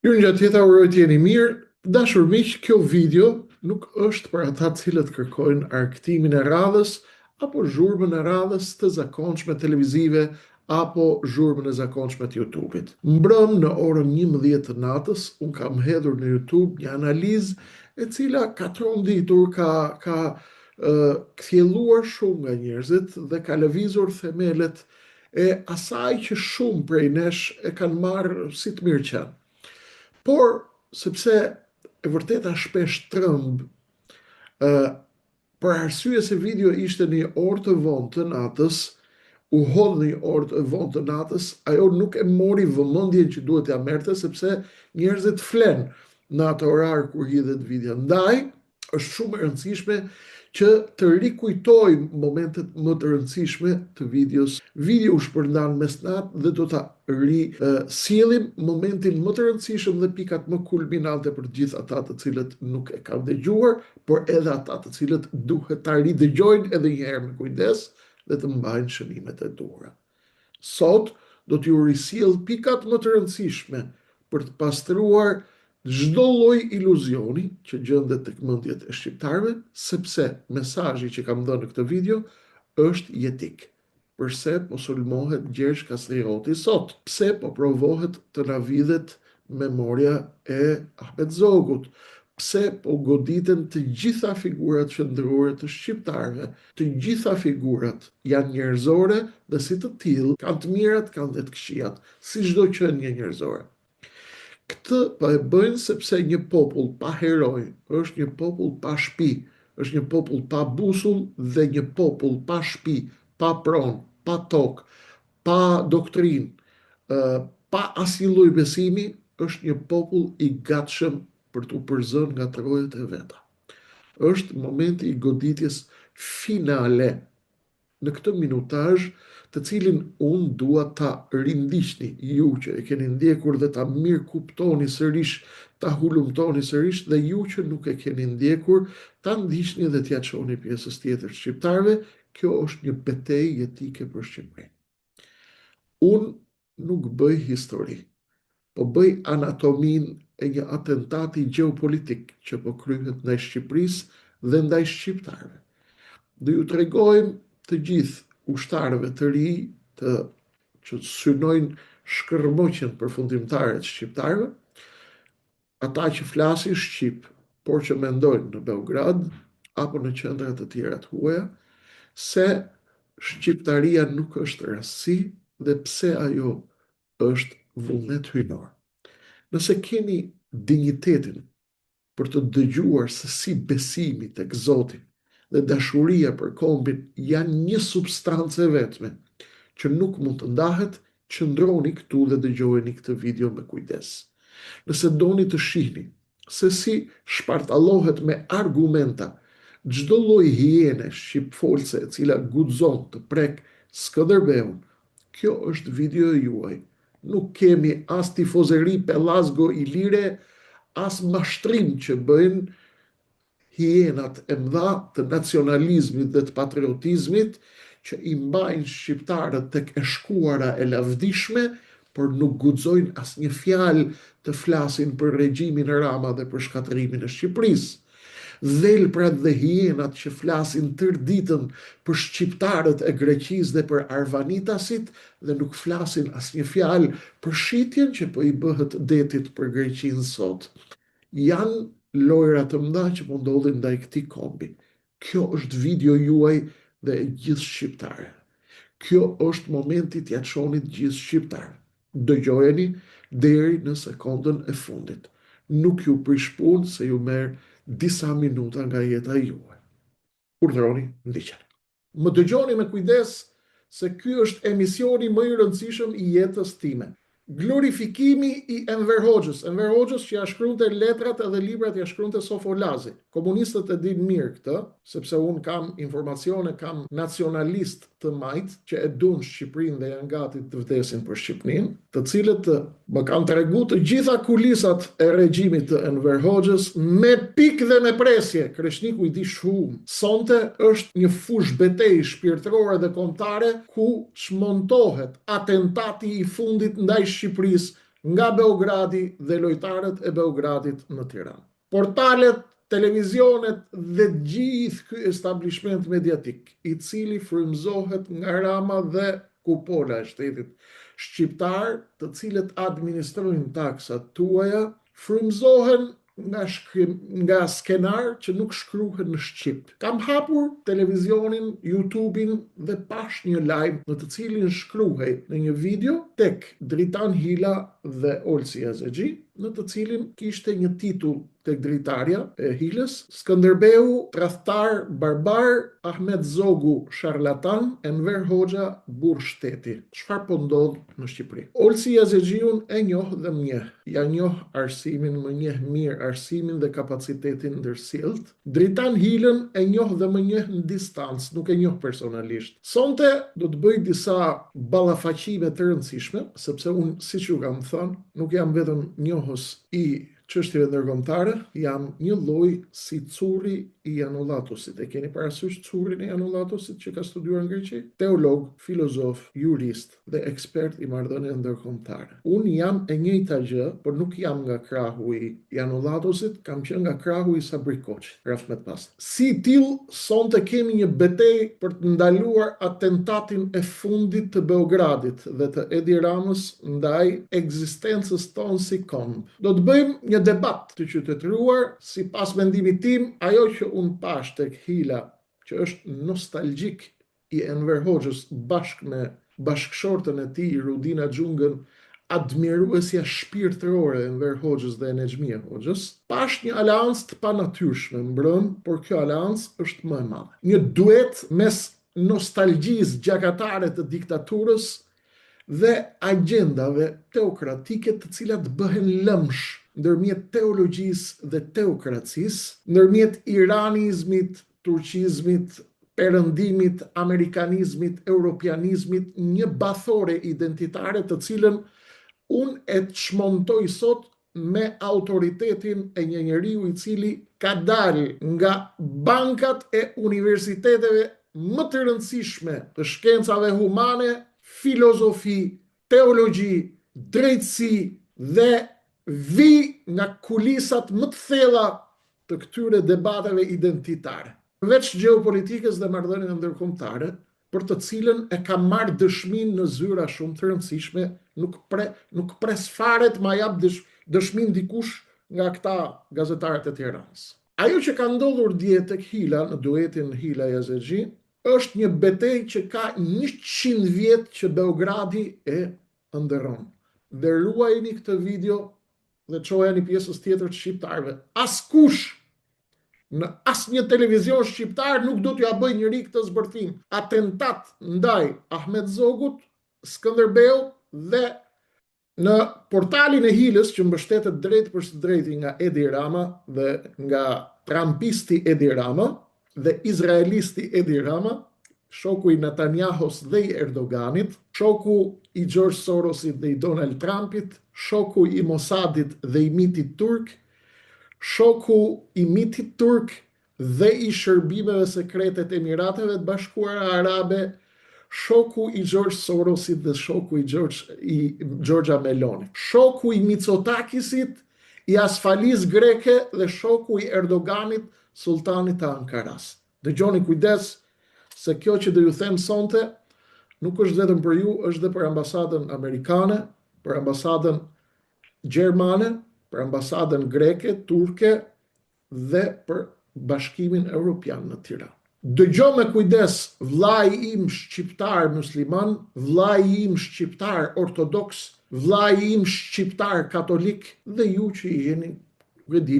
Ju nga tjeta uroj t'jeni mirë, dashur miq, kjo video nuk është për ata cilët kërkojnë arktimin e radhës apo zhurmën e radhës të zakonshme televizive apo zhurmën e zakonshme të YouTube-it. Mbrëm në orën 11 të natës, unë kam hedhur në YouTube një analizë e cila ka tronditur, ka kthjelluar shumë nga njerëzit dhe ka lëvizur themelet e asaj që shumë prej nesh e kanë marrë si të mirë qenë. Por, sepse e vërteta shpesh trëmb, për arsye se video ishte një orë të vonë të natës, u hodh një orë të vonë të natës, ajo nuk e mori vëmendjen që duhet ja merrte sepse njerëzit flen në atë orar kur hidhet video. Ndaj, është shumë e rëndësishme që të rikujtoj momentet më të rëndësishme të videos. Video u shpërndan mes natë dhe do ta sjellim momentin më të rëndësishëm dhe pikat më kulminante për gjithë ata të cilët nuk e kanë dëgjuar, por edhe ata të cilët duhet ta ridëgjojnë edhe një herë me kujdes dhe të mbajnë shënimet e duhura. Sot do t'ju risjell pikat më të rëndësishme për të pastruar çdo lloj iluzioni që gjendet tek mendjet e shqiptarëve, sepse mesazhi që kam dhënë në këtë video është jetik. Përse po sulmohet Gjergj Kastrioti sot? Pse po provohet të na vidhet memoria e Ahmet Zogut? Pse po goditen të gjitha figurat qendrore të shqiptarëve? Të gjitha figurat janë njerëzore dhe si të tillë kanë të mirat, kanë dhe të këqijat, si çdo qenie njerëzore. Këtë po e bëjnë sepse një popull pa heroj është një popull pa shtëpi, është një popull pa busull dhe një popull pa shtëpi, pa pronë, pa tokë, pa doktrinë, pa asnjë lloj besimi, është një popull i gatshëm për t'u përzënë nga të rrojet e veta. Është momenti i goditjes finale në këtë minutazh, të cilin unë dua ta rindiqni ju që e keni ndjekur dhe ta mirë kuptoni sërish, ta hulumtoni sërish, dhe ju që nuk e keni ndjekur, ta ndiqni dhe t'ja çoni pjesës tjetër shqiptarëve. Kjo është një betejë jetike për Shqipërinë. Unë nuk bëj histori, po bëj anatomin e një atentati gjeopolitik që po kryhet ndaj Shqipërisë dhe ndaj shqiptarëve. Dhe ju tregojmë të gjithë ushtarëve të ri që synojnë shkërmoqjen përfundimtare të shqiptarëve, ata që flasin shqip, por që mendojnë në Beograd apo në qendra të tjera të huaja, se shqiptaria nuk është rastësi dhe pse ajo është vullnet hyjnor. Nëse keni dinjitetin për të dëgjuar se si besimi tek Zoti dhe dashuria për kombin janë një substancë e vetme që nuk mund të ndahet, qëndroni këtu dhe dëgjojeni këtë video me kujdes. Nëse doni të shihni se si shpartallohet me argumenta çdo lloj hiene shqipfolse e cila guxon të prek Skënderbeun, kjo është video e juaj. Nuk kemi as tifozeri Pellazgo Ilire, as mashtrim që bëjnë hienat e mëdha të nacionalizmit dhe të patriotizmit që i mbajnë shqiptarët tek e shkuara e lavdishme, por nuk guxojnë asnjë fjalë të flasin për regjimin Rama dhe për shkatërimin e Shqipërisë. Dhelprat dhe hienat që flasin tërë ditën për shqiptarët e Greqisë dhe për arvanitasit dhe nuk flasin asnjë fjalë për shitjen që po i bëhet detit për Greqinë sot. Janë lojra të mëdha që po ndodhin ndaj këtij kombi. Kjo është video juaj dhe e gjithë shqiptarëve. Kjo është momenti t'ia çoni të gjithë shqiptarëve. Dëgjojeni deri në sekondën e fundit. Nuk ju prish punë se ju merr disa minuta nga jeta juaj. Urdhëroni, ndiqeni. Më dëgjoni me kujdes se ky është emisioni më i rëndësishëm i jetës time. Glorifikimi i Enver Hoxhës. Enver Hoxhës që ja shkruante letrat edhe librat ja shkruante Sofolazi. Komunistët e dinë mirë këtë, sepse unë kam informacione, kam nacionalist të majt që e duan Shqipërinë dhe janë gati të vdesin për Shqipërinë, të cilët më kanë treguar të gjitha kulisat e regjimit të Enver Hoxhës me pikë dhe me presje. Kreshniku i di shumë. Sonte është një fush betejë shpirtërore dhe kombëtare ku çmontohet atentati i fundit ndaj Shqipërisë nga Beogradi dhe lojtarët e Beogradit në Tiranë. Portalet, televizionet dhe gjithë ky establishment mediatik, i cili frymëzohet nga Rama dhe kupola e shtetit shqiptar, të cilët administrojnë taksat tuaja, frymëzohen nga skenar që nuk shkruhen në Shqip. Kam hapur televizionin, YouTube-in dhe pash një live në të cilin shkruhej në një video tek Dritan Hila dhe Olsi Azegji, në të cilin kishte një titull tek dritarja e Hilës: Skënderbeu tradhtar barbar, Ahmet Zogu sharlatan, Enver Hoxha burr shteti. Çfarë po ndodh në Shqipëri? Olsi Azegjiun e njoh dhe më njeh. Ja njoh arsimin, më njeh mirë arsimin dhe kapacitetin ndërsjellët. Dritan Hilën e njoh dhe më njeh në distancë, nuk e njoh personalisht. Sonte do të bëj disa ballafaqime të rëndësishme, sepse unë, siç ju kam thënë, nuk jam vetëm njohës i çështjeve ndërkombëtare, jam një lloj si curri i Janullatosit. E keni parasysh currin e Janullatosit që ka studiuar në Greqi? Teolog, filozof, jurist dhe ekspert i marrëdhënieve ndërkombëtare. Unë jam e njëjta gjë, por nuk jam nga krahu i Janullatosit, kam qenë nga krahu i Sabri Koçit, rahmet pas. Si till, sonte kemi një betejë për të ndaluar atentatin e fundit të Beogradit dhe të Edi Ramës ndaj ekzistencës tonë si komb. Do të bëjmë një debat të qytetëruar, si pas mendimit tim, ajo që unë pash tek Hila, që është nostalgjik i Enver Hoxhës bashkë me bashkëshortën e tij Rudina Xhungën, admiruesja shpirtërore e Enver Hoxhës dhe Nexhmia Hoxhës, pash një aleancë të panatyrshme mbrëm, por kjo aleancë është më e madhe. Një duet mes nostalgjisë gjakatare të diktaturës dhe agjendave teokratike të cilat bëhen lëmsh ndërmjet teologjisë dhe teokracisë, ndërmjet iranizmit, turqizmit, perëndimit, amerikanizmit, europianizmit, një bathore identitare të cilën unë e çmontoj sot me autoritetin e një njeriu i cili ka dalë nga bankat e universiteteve më të rëndësishme të shkencave humane, filozofi, teologji, drejtësi dhe vi nga kulisat më të thella të këtyre debateve identitare. Përveç gjeopolitikës dhe marrëdhënieve ndërkombëtare, për të cilën e kam marrë dëshmin në zyra shumë të rëndësishme, nuk pres fare të ma jap dëshmin dikush nga këta gazetarët e Tiranës. Ajo që ka ndodhur dje tek Hila, në duetin Hila Azegji, është një betejë që ka 100 vjet që Beogradi e ndërron. Dhe ruajini këtë video dhe çojeni pjesës tjetër të shqiptarëve. Askush në asnjë televizion shqiptar nuk do t'ja bëjë njëri këtë zbërthim. Atentat ndaj Ahmet Zogut, Skënderbeu dhe në portalin e Hilës që mbështetet drejt për së drejti nga Edi Rama dhe nga trampisti Edi Rama dhe izraelisti Edi Rama, shoku i Netanyahos dhe i Erdoganit, shoku i George Sorosit dhe i Donald Trumpit, shoku i Mossadit dhe i mitit turk, shoku i mitit turk dhe i shërbimeve sekrete të Emirateve të Bashkuara Arabe, shoku i George Sorosit dhe shoku i Giorgia Meloni, shoku i Mitsotakisit, i Asfalis greke dhe shoku i Erdoganit, sultanit të Ankaras. Dëgjoni kujdes, se kjo që do ju them sonte nuk është vetëm për ju, është dhe për ambasadën amerikane, për ambasadën gjermane, për ambasadën greke, turke dhe për Bashkimin Evropian në Tiranë. Dëgjoj me kujdes, vllai im shqiptar musliman, vllai im shqiptar ortodoks, vllai im shqiptar katolik dhe ju që jeni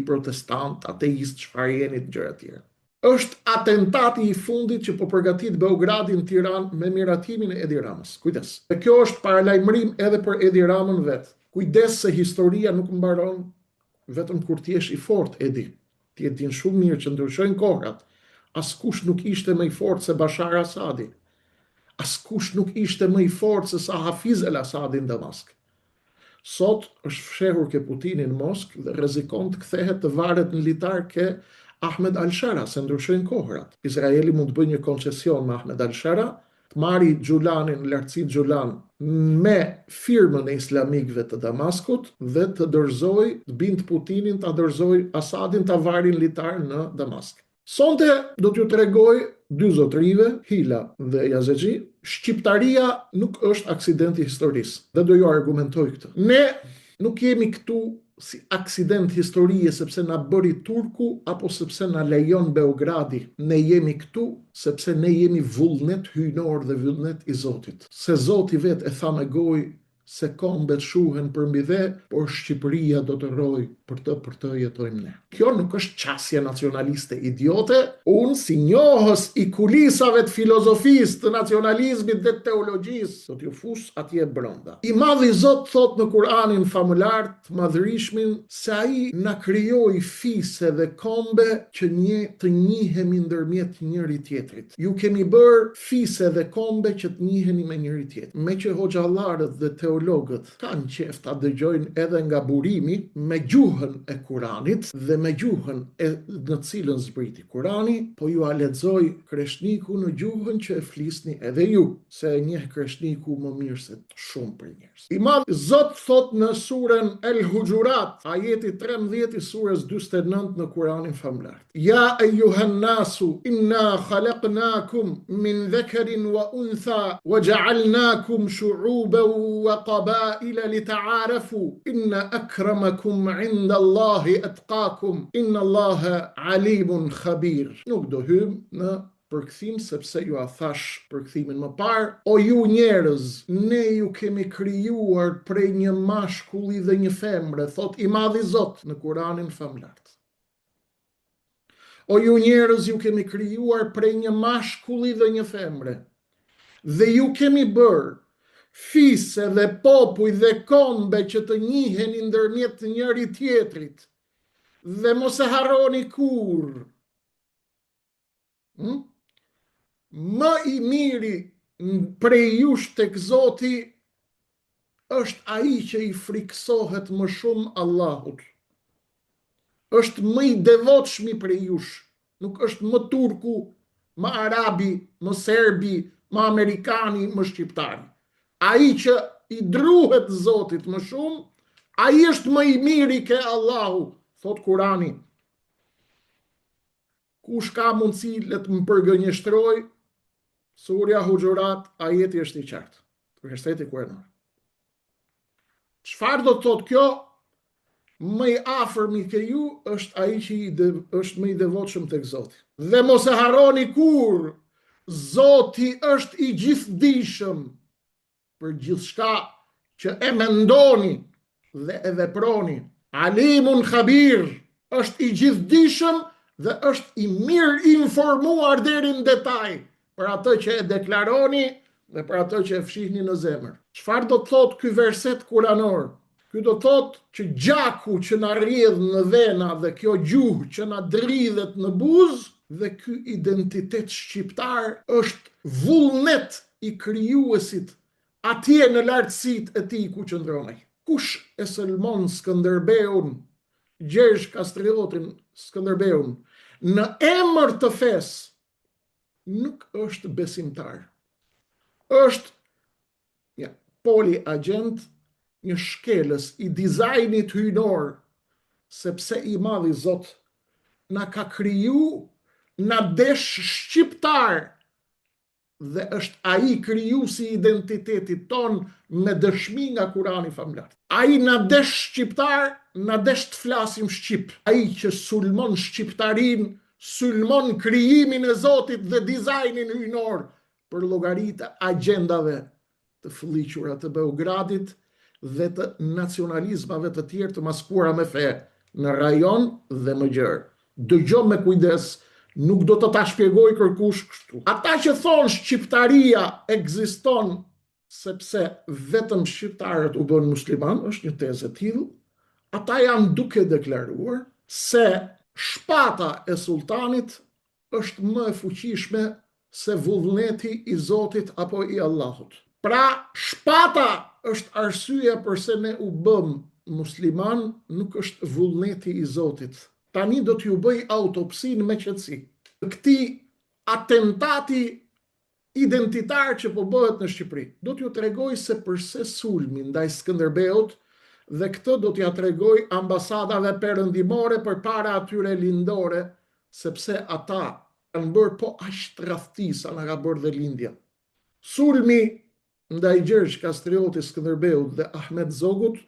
protestant, ateist, çfarë jeni të gjëra të tjera. Është atentati i fundit që po përgatit Beogradi në Tiranë me miratimin e Edi Ramës. Kujdes. Dhe kjo është paralajmërim edhe për Edi Ramën vet. Kujdes se historia nuk mbaron vetëm kur ti jesh i fortë, Edi. Ti e din shumë mirë që ndryshojnë kohrat. Askush nuk ishte më i fortë se Bashar Asadi. Askush nuk ishte më i fortë se sa Hafiz el Asadi në Damask. Sot është fshehur ke Putini në Moskë dhe rrezikon të kthehet të varet në litar ke Ahmed al-Shara, se ndryshojnë kohrat. Izraeli mund të bëjë një koncesion me Ahmed al-Shara, të marri Gjulanin, lartësitë Gjulan me firmën e islamikëve të Damaskut dhe të dorëzoj, të bindë Putinin, të dorëzoj Asadin, të avarin litar në Damask. Sonte do t'ju tregoj dy zotrive, Hila dhe Yazexhi, shqiptaria nuk është aksidenti i historisë. Dhe do ju argumentoj këtë. Ne nuk jemi këtu si aksident historie sepse na bëri Turku apo sepse na lejon Beogradi. Ne jemi këtu sepse ne jemi vullnet hyjnor dhe vullnet i Zotit. Se Zoti vet e tha me gojë se kombet shuhen për mbi dhe, por Shqipëria do të rrojë për të jetojmë ne. Kjo nuk është qasje nacionaliste idiote, unë si njohës i kulisave të filozofisë, të nacionalizmit dhe teologjisë, do t'ju fus atje brenda. I madhi Zot thot në Kur'anin famëlar të madhërishmin se ai na krijoi fise dhe kombe që të njihemi ndërmjet njëri tjetrit. Ju kemi bërë fise dhe kombe që të njiheni me njëri tjetrit. Me që hoxhallarët dhe teologët kanë qef ta dëgjojnë edhe nga burimi me gjuhën e Kuranit dhe me gjuhën në cilën zbriti Kurani, po ju a lexoj Kreshniku në gjuhën që e flisni edhe ju, se e njeh Kreshniku më mirë se shumë për njerëz. I madh Zot thot në surën El Hujurat, ajeti 13 i surës 49 në Kuranin famlar. Ja ejuhan nasu, inna khalaqnakum min dhakarin wa untha wa ja'alnakum shu'uban wa qabaila lita'arafu inna akramakum 'inda Allahi atqakum inna Allaha alimun khabir. Nuk do hym në përkthim sepse ju a thash përkthimin më parë. O ju njerëz, ne ju kemi krijuar prej një mashkulli dhe një femre, thot i madhi Zot në Kuranin famlar. O ju njerëz, ju kemi krijuar prej një mashkulli dhe një femre. Dhe ju kemi bërë fise dhe popuj dhe kombe që të njiheni ndërmjet njëri tjetrit. Dhe mos e harroni kur. Më i miri prej jush tek Zoti është ai që i friksohet më shumë Allahut. Është më i devotshmi prej jush. Nuk është më turku, më arabi, më serbi, më amerikani, më shqiptari. Ai që i druhet Zotit më shumë, ai është më i miri ke Allahu, thot Kurani. Kush ka mundësi le të më përgënjeshtroj, surja Hujurat, ajeti është i qartë. Versteti kuranor. Çfarë do të thot kjo? Më i afërmi ke ju është ai që është më i devotshëm tek Zoti. Dhe mos e harroni kur, Zoti është i gjithdijshëm për gjithçka që e mendoni dhe e veproni. Alimun khabir, është i gjithdijshëm dhe është i mirë informuar deri në detaj për atë që e deklaroni dhe për atë që e fshihni në zemër. Çfarë do të thotë ky verset kuranor? Ky do thotë që gjaku që na rrjedh në vena dhe kjo gjuhë që na dridhet në buzë dhe ky identitet shqiptar është vullnet i krijuesit atje në lartësitë e tij ku qëndron ai. Kush e sëlmon Skënderbeun, Gjergj Kastriotin Skënderbeun në emër të fesë, nuk është besimtar. Është një poliagent, një shkelës i dizajnit hyjnor, sepse i madhi Zot na ka kriju, na desh shqiptar, dhe është ai krijuesi i identitetit ton me dëshmi nga Kurani famlar. Ai na desh shqiptar, na desh të flasim shqip. Ai që sulmon shqiptarin, sulmon krijimin e Zotit dhe dizajnin hyjnor për llogaritë agjendave të fëlliqura të Beogradit dhe të nacionalizmave të tjerë të maskuara me fe në rajon dhe më gjerë. Dëgjoj me kujdes, nuk do të ta shpjegoj kërkush kështu. Ata që thonë shqiptaria ekziston sepse vetëm shqiptarët u bën musliman, është një tezë e tillë, ata janë duke deklaruar se shpata e sultanit është më e fuqishme se vullneti i Zotit apo i Allahut. Pra, shpata është arsyeja pse ne u bëm musliman, nuk është vullneti i Zotit. Tani do t'ju bëj autopsinë me qetësi. Këti atentati identitar që po bëhet në Shqipëri. Do t'ju tregoj se përse sulmi ndaj Skënderbeut dhe këtë do t'ja tregoj ambasadave perëndimore përpara atyre lindore, sepse ata kanë bërë po aq tradhti sa na ka bërë dhe lindja. Sulmi ndaj Gjergj Kastrioti, Skënderbeut dhe Ahmet Zogut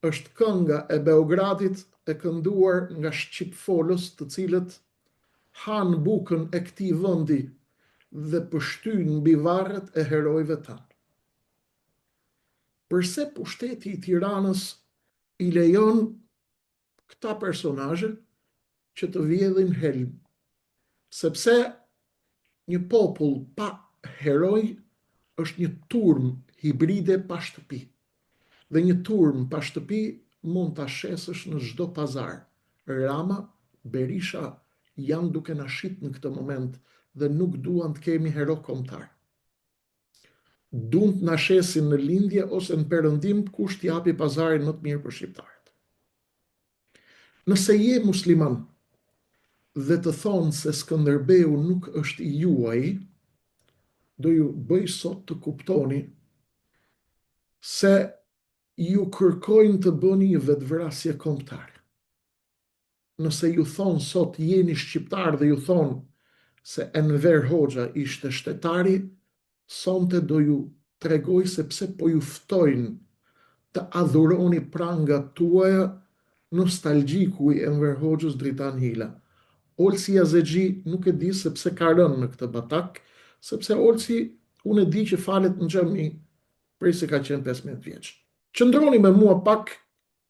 është kënga e Beogradit e kënduar nga shqipfolës të cilët hanë bukën e këtij vendi dhe pështyn mbi varret e herojve tanë. Përse pushteti i Tiranës i lejon këta personazhe që të vjedhin helm? Sepse një popull pa heroj është një turm hibride pa shtëpi. Dhe një turm pa shtëpi mund ta shesësh në çdo pazar. Rama, Berisha janë duke na shit në këtë moment dhe nuk duan të kemi hero kombëtar. Duan të na shesin në lindje ose në perëndim kush t'i japi pazarin më të mirë për shqiptarët. Nëse je musliman dhe të thonë se Skënderbeu nuk është i juaj, do ju bëj sot të kuptoni se ju kërkojnë të bëni një vetvrasje kombëtare. Nëse ju thonë sot jeni shqiptar dhe ju thonë se Enver Hoxha ishte shtetari, sonte do ju tregoj se pse po ju ftojnë të adhuroni prangat tuaja nostalgjiku i Enver Hoxhës Dritan Hila. Olsi Azexhi nuk e di sepse ka rënë në këtë batak, sepse Olsi unë e di që falet në xhami prej se ka qenë 15 vjeç. Qëndroni me mua pak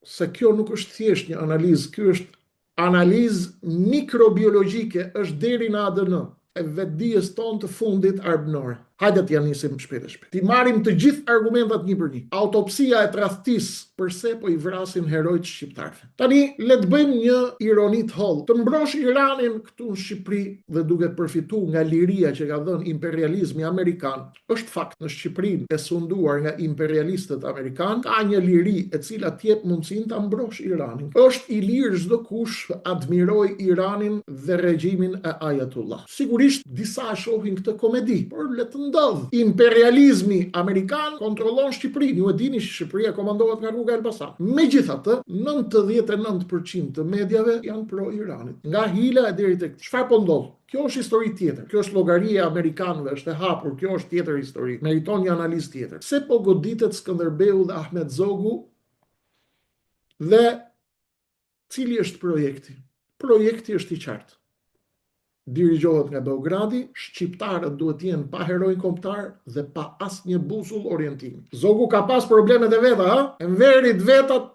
se kjo nuk është thjesht një analizë, kjo është analizë mikrobiologjike, është deri në ADN e vetdijes tonë të fundit arbënore. Hajde t'ja nisim shpejt e shpejt. Ti marrim të gjithë argumentat një për një. Autopsia e tradhtisë përse po i vrasin herojt shqiptarëve. Tani le të bëjmë një ironi të hollë. Të mbrosh Iranin këtu në Shqipëri dhe duke përfituar nga liria që ka dhënë imperializmi amerikan, është fakt në Shqipërinë e sunduar nga imperialistët amerikan, ka një liri e cila t'jep mundësinë ta mbrosh Iranin. Është i lirë çdo kush admiroj Iranin dhe regjimin e Ayatullah. Sigurisht disa shohin këtë komedi, por le të ndodh. Imperializmi amerikan kontrollon Shqipërinë. Ju e dini që Shqipëria komandohet nga rruga Elbasan. Megjithatë, 99% të medjave janë pro Iranit. Nga Hila e deri tek çfarë po ndodh? Kjo është histori tjetër. Kjo është llogaria e amerikanëve, është e hapur. Kjo është tjetër histori. Meriton një analizë tjetër. Se po goditet Skënderbeu dhe Ahmet Zogu dhe cili është projekti? Projekti është i qartë. Dirigjohet nga Beogradi, shqiptarët duhet të jenë pa heroj kombëtar dhe pa asnjë busull orientimi. Zogu ka pas problemet e veta, ha? Enverit vetat,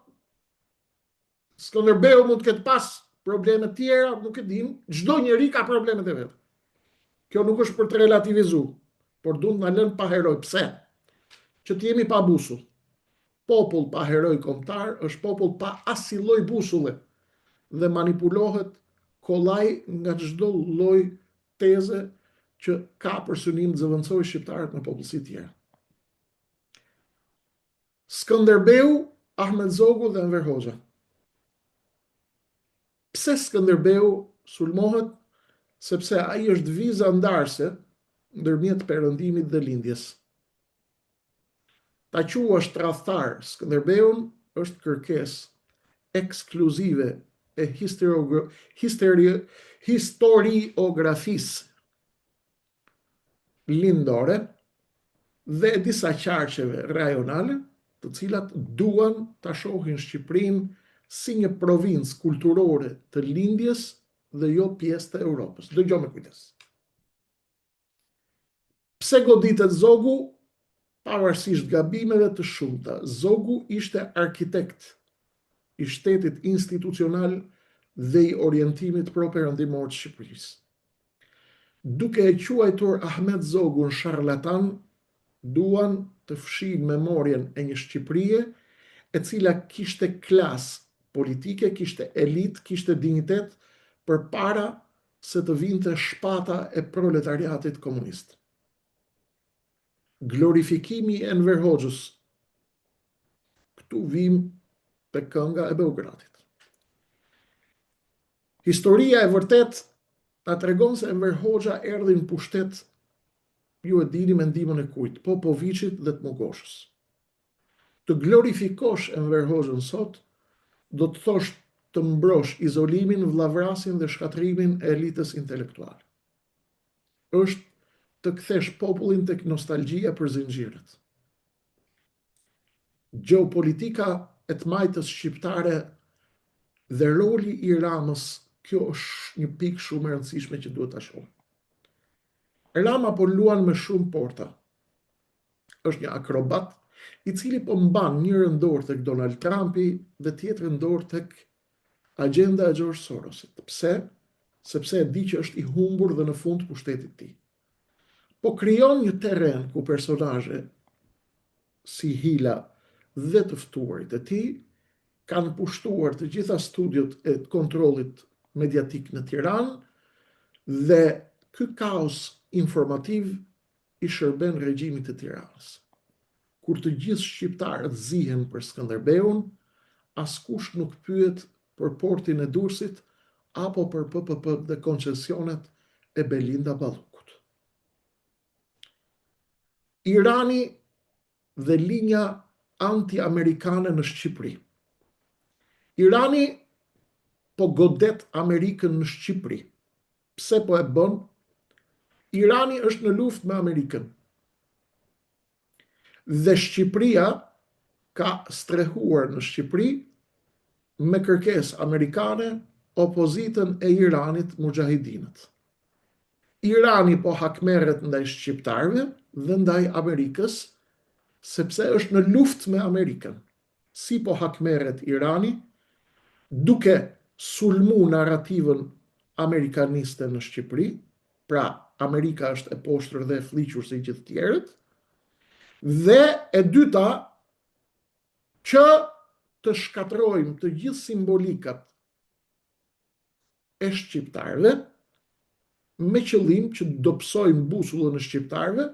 Skënderbeu mund të ketë pas probleme tjera, nuk e dim, çdo njeri ka problemet e veta. Kjo nuk është për të relativizuar, por duhet na lënë pa heroj. Pse? Që të jemi pa busull. Popull pa heroj kombëtar është popull pa asnjë lloj busulle dhe manipulohet kollaj nga çdo lloj teze që ka për synim të zëvendësojë shqiptarët në popullsi të tjera. Skënderbeu, Ahmet Zogu dhe Enver Hoxha. Pse Skënderbeu sulmohet? Sepse ai është viza ndarëse ndërmjet perëndimit dhe lindjes. Ta quash tradhtar Skënderbeun është kërkesë ekskluzive e historiografisë lindore dhe disa qarqeve rajonale, të cilat duan ta shohin Shqipërinë si një provincë kulturore të lindjes dhe jo pjesë të Europës. Dëgjoj me kujdes. Pse goditet Zogu? Pavarësisht gabimeve të shumta, Zogu ishte arkitekt i shtetit institucional dhe i orientimit pro-perëndimor të Shqipërisë. Duke e quajtur Ahmet Zogun sharlatan, duan të fshin memorien e një Shqipërie e cila kishte klasë politike, kishte elit, kishte dignitet përpara se të vinte shpata e proletariatit komunist. Glorifikimi i Enver Hoxhës. Këtu vim te kënga e Beogradit. Historia e vërtet ta tregon se Enver Hoxha erdhi në pushtet ju e dini mendimin e kujt, Popovicit dhe të Mogoshës. Të glorifikosh Enver Hoxhën sot, do të thosh të mbrosh izolimin, vlllavrasin dhe shkatrimin e elitës intelektuale. Është të kthesh popullin tek nostalgjia për zinxhirët. Gjeopolitika e të majtës shqiptare dhe roli i Ramës, kjo është një pikë shumë e rëndësishme që duhet ta shohim. Rama po luan me shumë porta. Është një akrobat i cili po mban njërën dorë tek Donald Trumpi dhe tjetrën dorë tek agenda e George Sorosit. Pse? Sepse e di që është i humbur dhe në fund pushtetit të tij. Po krijon një terren ku personazhe si Hila dhe të ftuarit e tij kanë pushtuar të gjitha studiot e kontrollit mediatik në Tiranë dhe ky kaos informativ i shërben regjimit të Tiranës. Kur të gjithë shqiptarët zihen për Skënderbeun, askush nuk pyet për portin e Durrësit apo për PPP dhe koncesionet e Belinda Ballukut. Irani dhe linja anti-amerikane në Shqipëri. Irani po godet Amerikën në Shqipëri. Pse po e bën? Irani është në luftë me Amerikën. Dhe Shqipëria ka strehuar në Shqipëri me kërkesë amerikane opozitën e Iranit, mujahidinët. Irani po hakmerret ndaj shqiptarëve dhe ndaj Amerikës, sepse është në luftë me Amerikën. Si po hakmerret Irani? Duke sulmu narrativën amerikaniste në Shqipëri, pra Amerika është e poshtër dhe e fliqur si gjithë tjerët, dhe e dyta, që të shkatrojmë të gjithë simbolikat e shqiptarëve, me qëllim që të dobësojmë busullën e shqiptarëve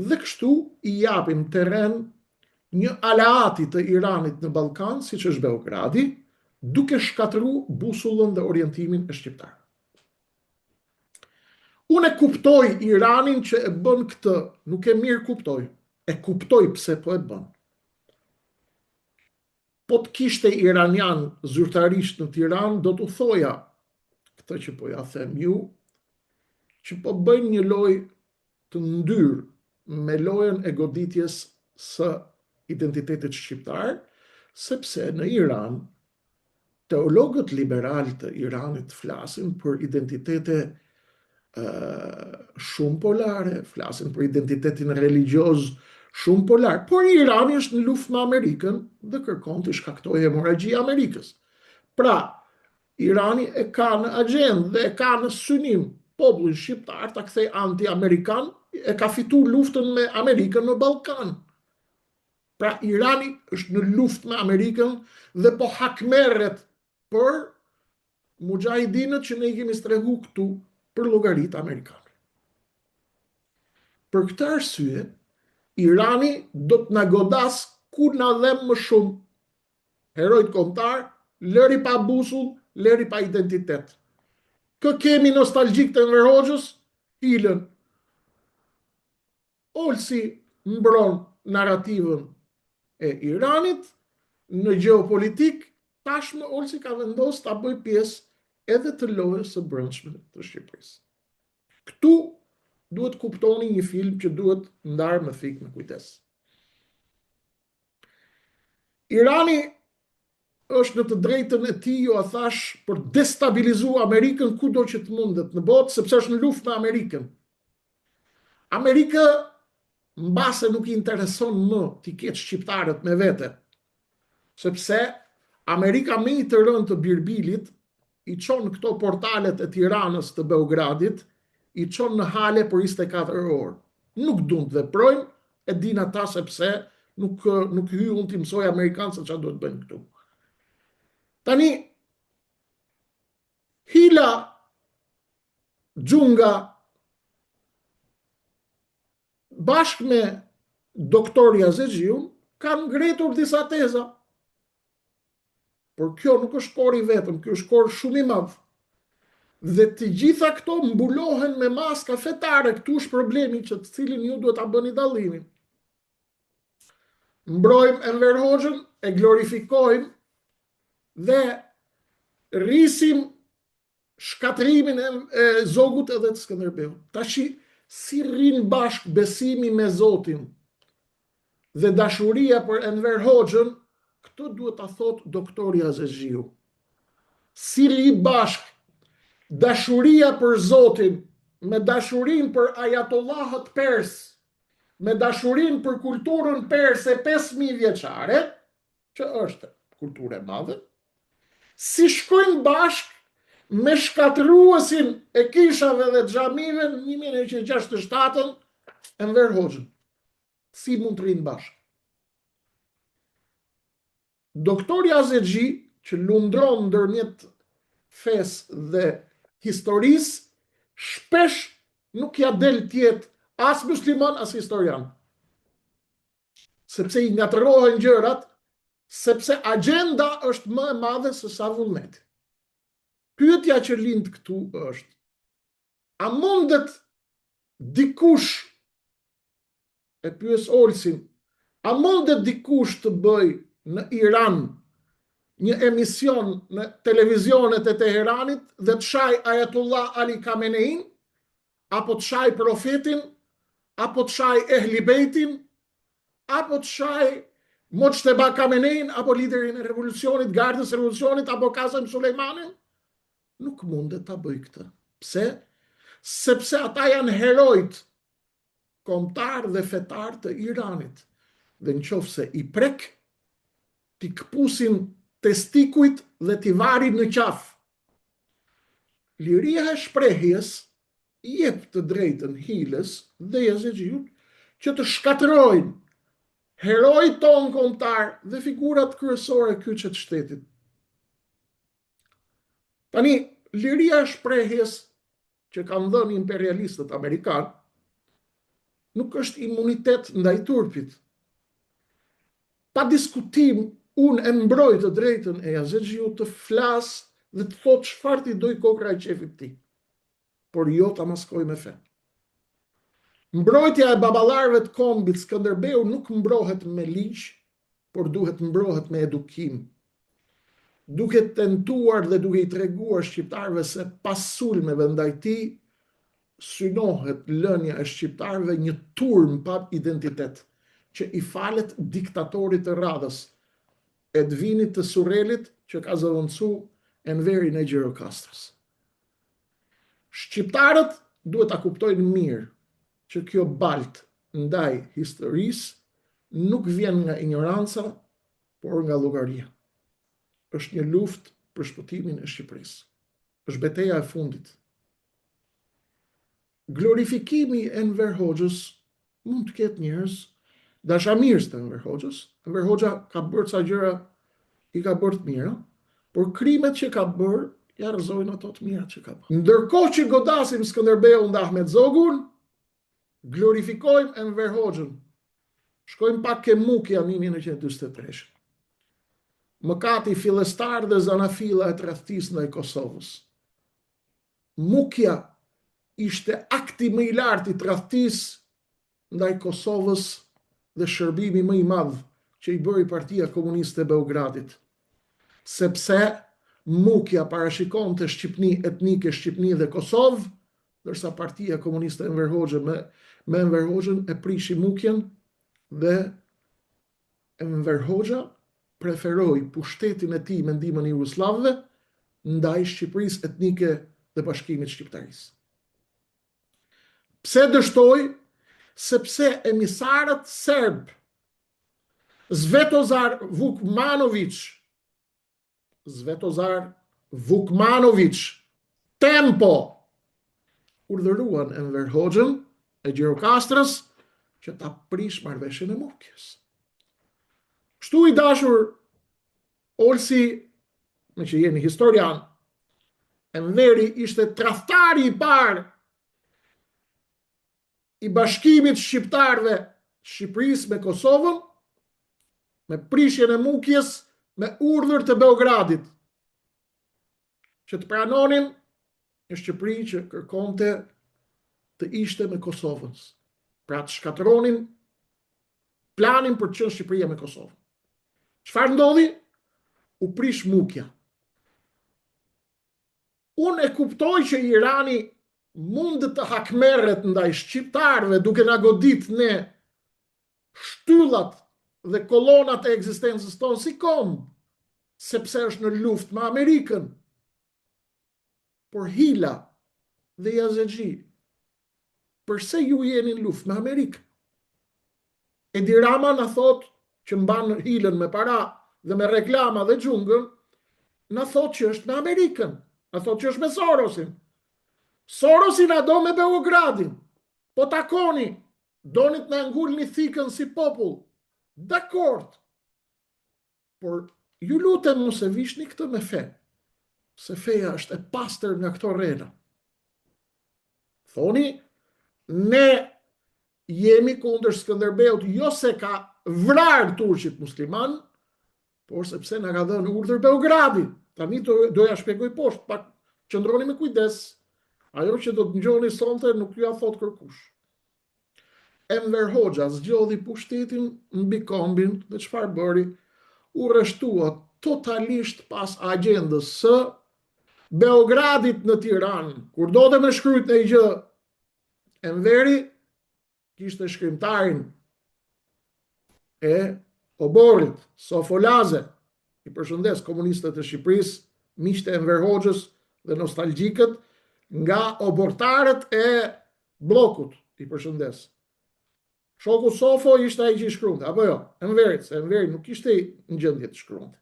dhe kështu i japim terren një aleati të Iranit në Ballkan, siç është Beogradi, duke shkatruar busullën dhe orientimin e shqiptarëve. Unë e kuptoj Iranin që e bën këtë, nuk e mirë kuptoj, e kuptoj pse po e bën. Po të kishte iranian zyrtarisht në Tiranë, do t'u thoja, këtë që po ja them ju, që po bëjnë një lojë të ndyrë me lojën e goditjes së identitetit shqiptar, sepse në Iran, teologët liberal të Iranit flasin për identitete shumë polare, flasin për identitetin religjioz shumë polar, por Irani është në luftë me Amerikën dhe kërkon të shkaktojë hemorragjia Amerikës. Pra, Irani e ka në agjendë dhe e ka në synim popullin shqiptar ta kthej anti-amerikan, e ka fituar luftën me Amerikën në Ballkan. Pra, Irani është në luftë me Amerikën dhe po hakmerret për mujahidinët që ne i kemi strehu këtu për llogaritë amerikane. Për këtë arsye, Irani do të na godas ku na dhem më shumë. Herojt kombëtar, lëri pa busull, lëri pa identitet. Kë kemi nostalgjik të Enver Hoxhës, Hilën. Olsi mbron narrativën e Iranit në gjeopolitik, tashmë Olsi ka vendosur ta bëjë pjesë edhe të lojës së brendshme të Shqipërisë. Këtu duhet kuptoni një film që duhet ndarë me thikë me kujdes. Irani është në të drejtën e tij, ju a thash, për destabilizuar Amerikën kudo që të mundet në botë, sepse është në luftë me Amerikën. Amerika mbase nuk i intereson më t'i ketë shqiptarët me vete, sepse Amerika me i të rënë të Birbilit i çon këto portalet e Tiranës të Beogradit, i çon në hale për 24 orë. Nuk duan të veprojnë, e din ata sepse nuk hy unë t'i mësoj Amerikanë se çfarë duhet bëjnë këtu. Tani, Hila, Xhunga, bashkë me doktor Yazexhiun, kanë ngretur disa teza. Por kjo nuk është kor i vetëm, kjo është kor shumë i madh. Dhe të gjitha këto mbulohen me maska fetare, këtu është problemi që të cilin ju duhet ta bëni dallimin. Mbrojmë Enver Hoxhën, e glorifikojmë dhe rrisim shkatrimin e Zogut edhe të Skënderbeut. Tashi si rrin bashk besimi me Zotin dhe dashuria për Enver Hoxhën, këtë duhet ta thot doktori Azezhiu. Si rri bashk dashuria për Zotin me dashurinë për ajatollahët pers, me dashurinë për kulturën perse 5000 vjeçare, që është kulturë e madhe, si shkojnë bashk me shkatruesin e kishave dhe xhamive në 1967 Enver Hoxhën. Si mund të rinë bashk? Doktori Azezhi, që lundron ndërmjet fesë dhe historisë, shpesh nuk ja del tjetë as musliman, as historian. Sepse i ngatërohen gjërat, sepse agenda është më e madhe se sa vullneti. Pyetja që lind këtu është, a mundet dikush, e pyes Olsin, a mundet dikush të bëj në Iran një emision në televizionet e Teheranit dhe të shaj Ayatollah Ali Khamenein, apo të shaj profetin, apo të shaj Ehli Bejtin, apo të shaj Mojteba Khamenein, apo liderin e revolucionit, gardës e revolucionit, apo Qasem Sulejmanin? Nuk mundet ta bëj këtë. Pse? Sepse ata janë herojt kombëtar dhe fetar të Iranit. Dhe nëse i prek, t'i këpusin testikujt dhe t'i varin në qaf. Liria e shprehjes i jep të drejtën Hiles dhe Azezhiut që të shkatërrojnë herojt tonë kombëtar dhe figurat kryesore kyçe të shtetit. Tani, liria e shprehjes që kanë dhënë imperialistët amerikanë nuk është imunitet ndaj turpit. Pa diskutim, unë e mbroj të drejtën e Azezhiut të flas dhe të thot çfarë ti doj kokra e qefit ti, por jo ta maskoj me fe. Mbrojtja e baballarëve të kombit Skënderbeu nuk mbrohet me ligj, por duhet mbrohet me edukim. Duke tentuar dhe duke i treguar shqiptarëve se pas sulmeve ndaj tij synohet lënia e shqiptarëve një turm pa identitet, që i falet diktatorit të radhës, Edvinit të Surrelit, që ka zëvendësu Enverin e Gjirokastrës. Shqiptarët duhet ta kuptojnë mirë që kjo balt ndaj historisë nuk vjen nga ignoranca, por nga llogaria. Është një luftë për shpëtimin e Shqipërisë. Është betejë e fundit. Glorifikimi e Enver Hoxhës mund të ketë njerëz dashamirës të Enver Hoxhës. Enver Hoxha ka bërë ca gjëra, i ka bërë të mira, por krimet që ka bërë ja rrëzojnë ato të mira që ka bërë. Ndërkohë që godasim Skënderbeun dhe Ahmet Zogun, glorifikojmë Enver Hoxhën. Shkojmë pak ke Mukja 1943. Mëkati fillestar dhe zanafilla e tradhtisë ndaj Kosovës. Mukja ishte akti më i lartë i tradhtisë ndaj Kosovës dhe shërbimi më i madh që i bëri Partia Komuniste e Beogradit. Sepse Mukja parashikonte Shqipni etnike, Shqipni dhe Kosovë, ndërsa Partia Komuniste Enver Hoxha me Enver Hoxhën e prishi Mukjen dhe Enver Hoxha preferoi pushtetin e tij me ndihmën e Jugosllavëve ndaj Shqipërisë etnike dhe Bashkimit Shqiptarisë. Pse dështoi? Sepse emisarët serb Svetozar Vukmanović, Tempo, urdhëruan Enver Hoxhën e Gjirokastrës që ta prish marrëveshjen e Mukjes. Kështu i dashur Olsi, me që jeni historian, Enveri ishte tradhtari i parë i bashkimit shqiptarëve Shqipërisë me Kosovën, me prishjen e Mukjes, me urdhër të Beogradit, që të pranonin një Shqipëri që kërkonte të ishte me Kosovën. Pra të shkatëronin planin për të qenë Shqipëria me Kosovën. Çfarë ndodhi? U prish mukja. Unë e kuptoj që Irani mund të hakmerret ndaj shqiptarëve duke na godit ne shtyllat dhe kolonat e ekzistencës tonë si kom, sepse është në luftë me Amerikën. Por Hila dhe Yazexhi, përse ju jeni në luftë me Amerikën? Edi Rama na thot që mban Hilën me para dhe me reklama dhe xhungën, na thot që është me Amerikën, na thot që është me Sorosin. Sorosin a do me Beogradin. Po takoni, donit na ngulni thikën si popull. Dakord. Por ju lutem mos e vishni këtë me fe, se feja është e pastër nga këto rrena. Thoni, ne jemi kundër Skënderbeut, jo se ka vrarë turqit musliman, por sepse na ka dhënë urdhër Beogradi. Tani doja shpjegoj poshtë, pak qëndroni me kujdes. Ajo që do të ngjoni sonte nuk ju a thot kërkush. Enver Hoxha zgjodhi pushtetin mbi kombin dhe çfarë bëri? U rreshtua totalisht pas agjendës së Beogradit në Tiranë. Kur do të më shkryt në i gjë, Enveri kishte shkrimtarin e oborit, Sofolaze, i përshëndes komunistët e Shqipërisë, miqtë e Enver Hoxhës dhe nostalgjikët, nga obortarët e bllokut, i përshëndes. Shoku Sofo ishte ai që i shkruante, apo jo? Enverit, se Enveri nuk ishte në gjendje të shkruante.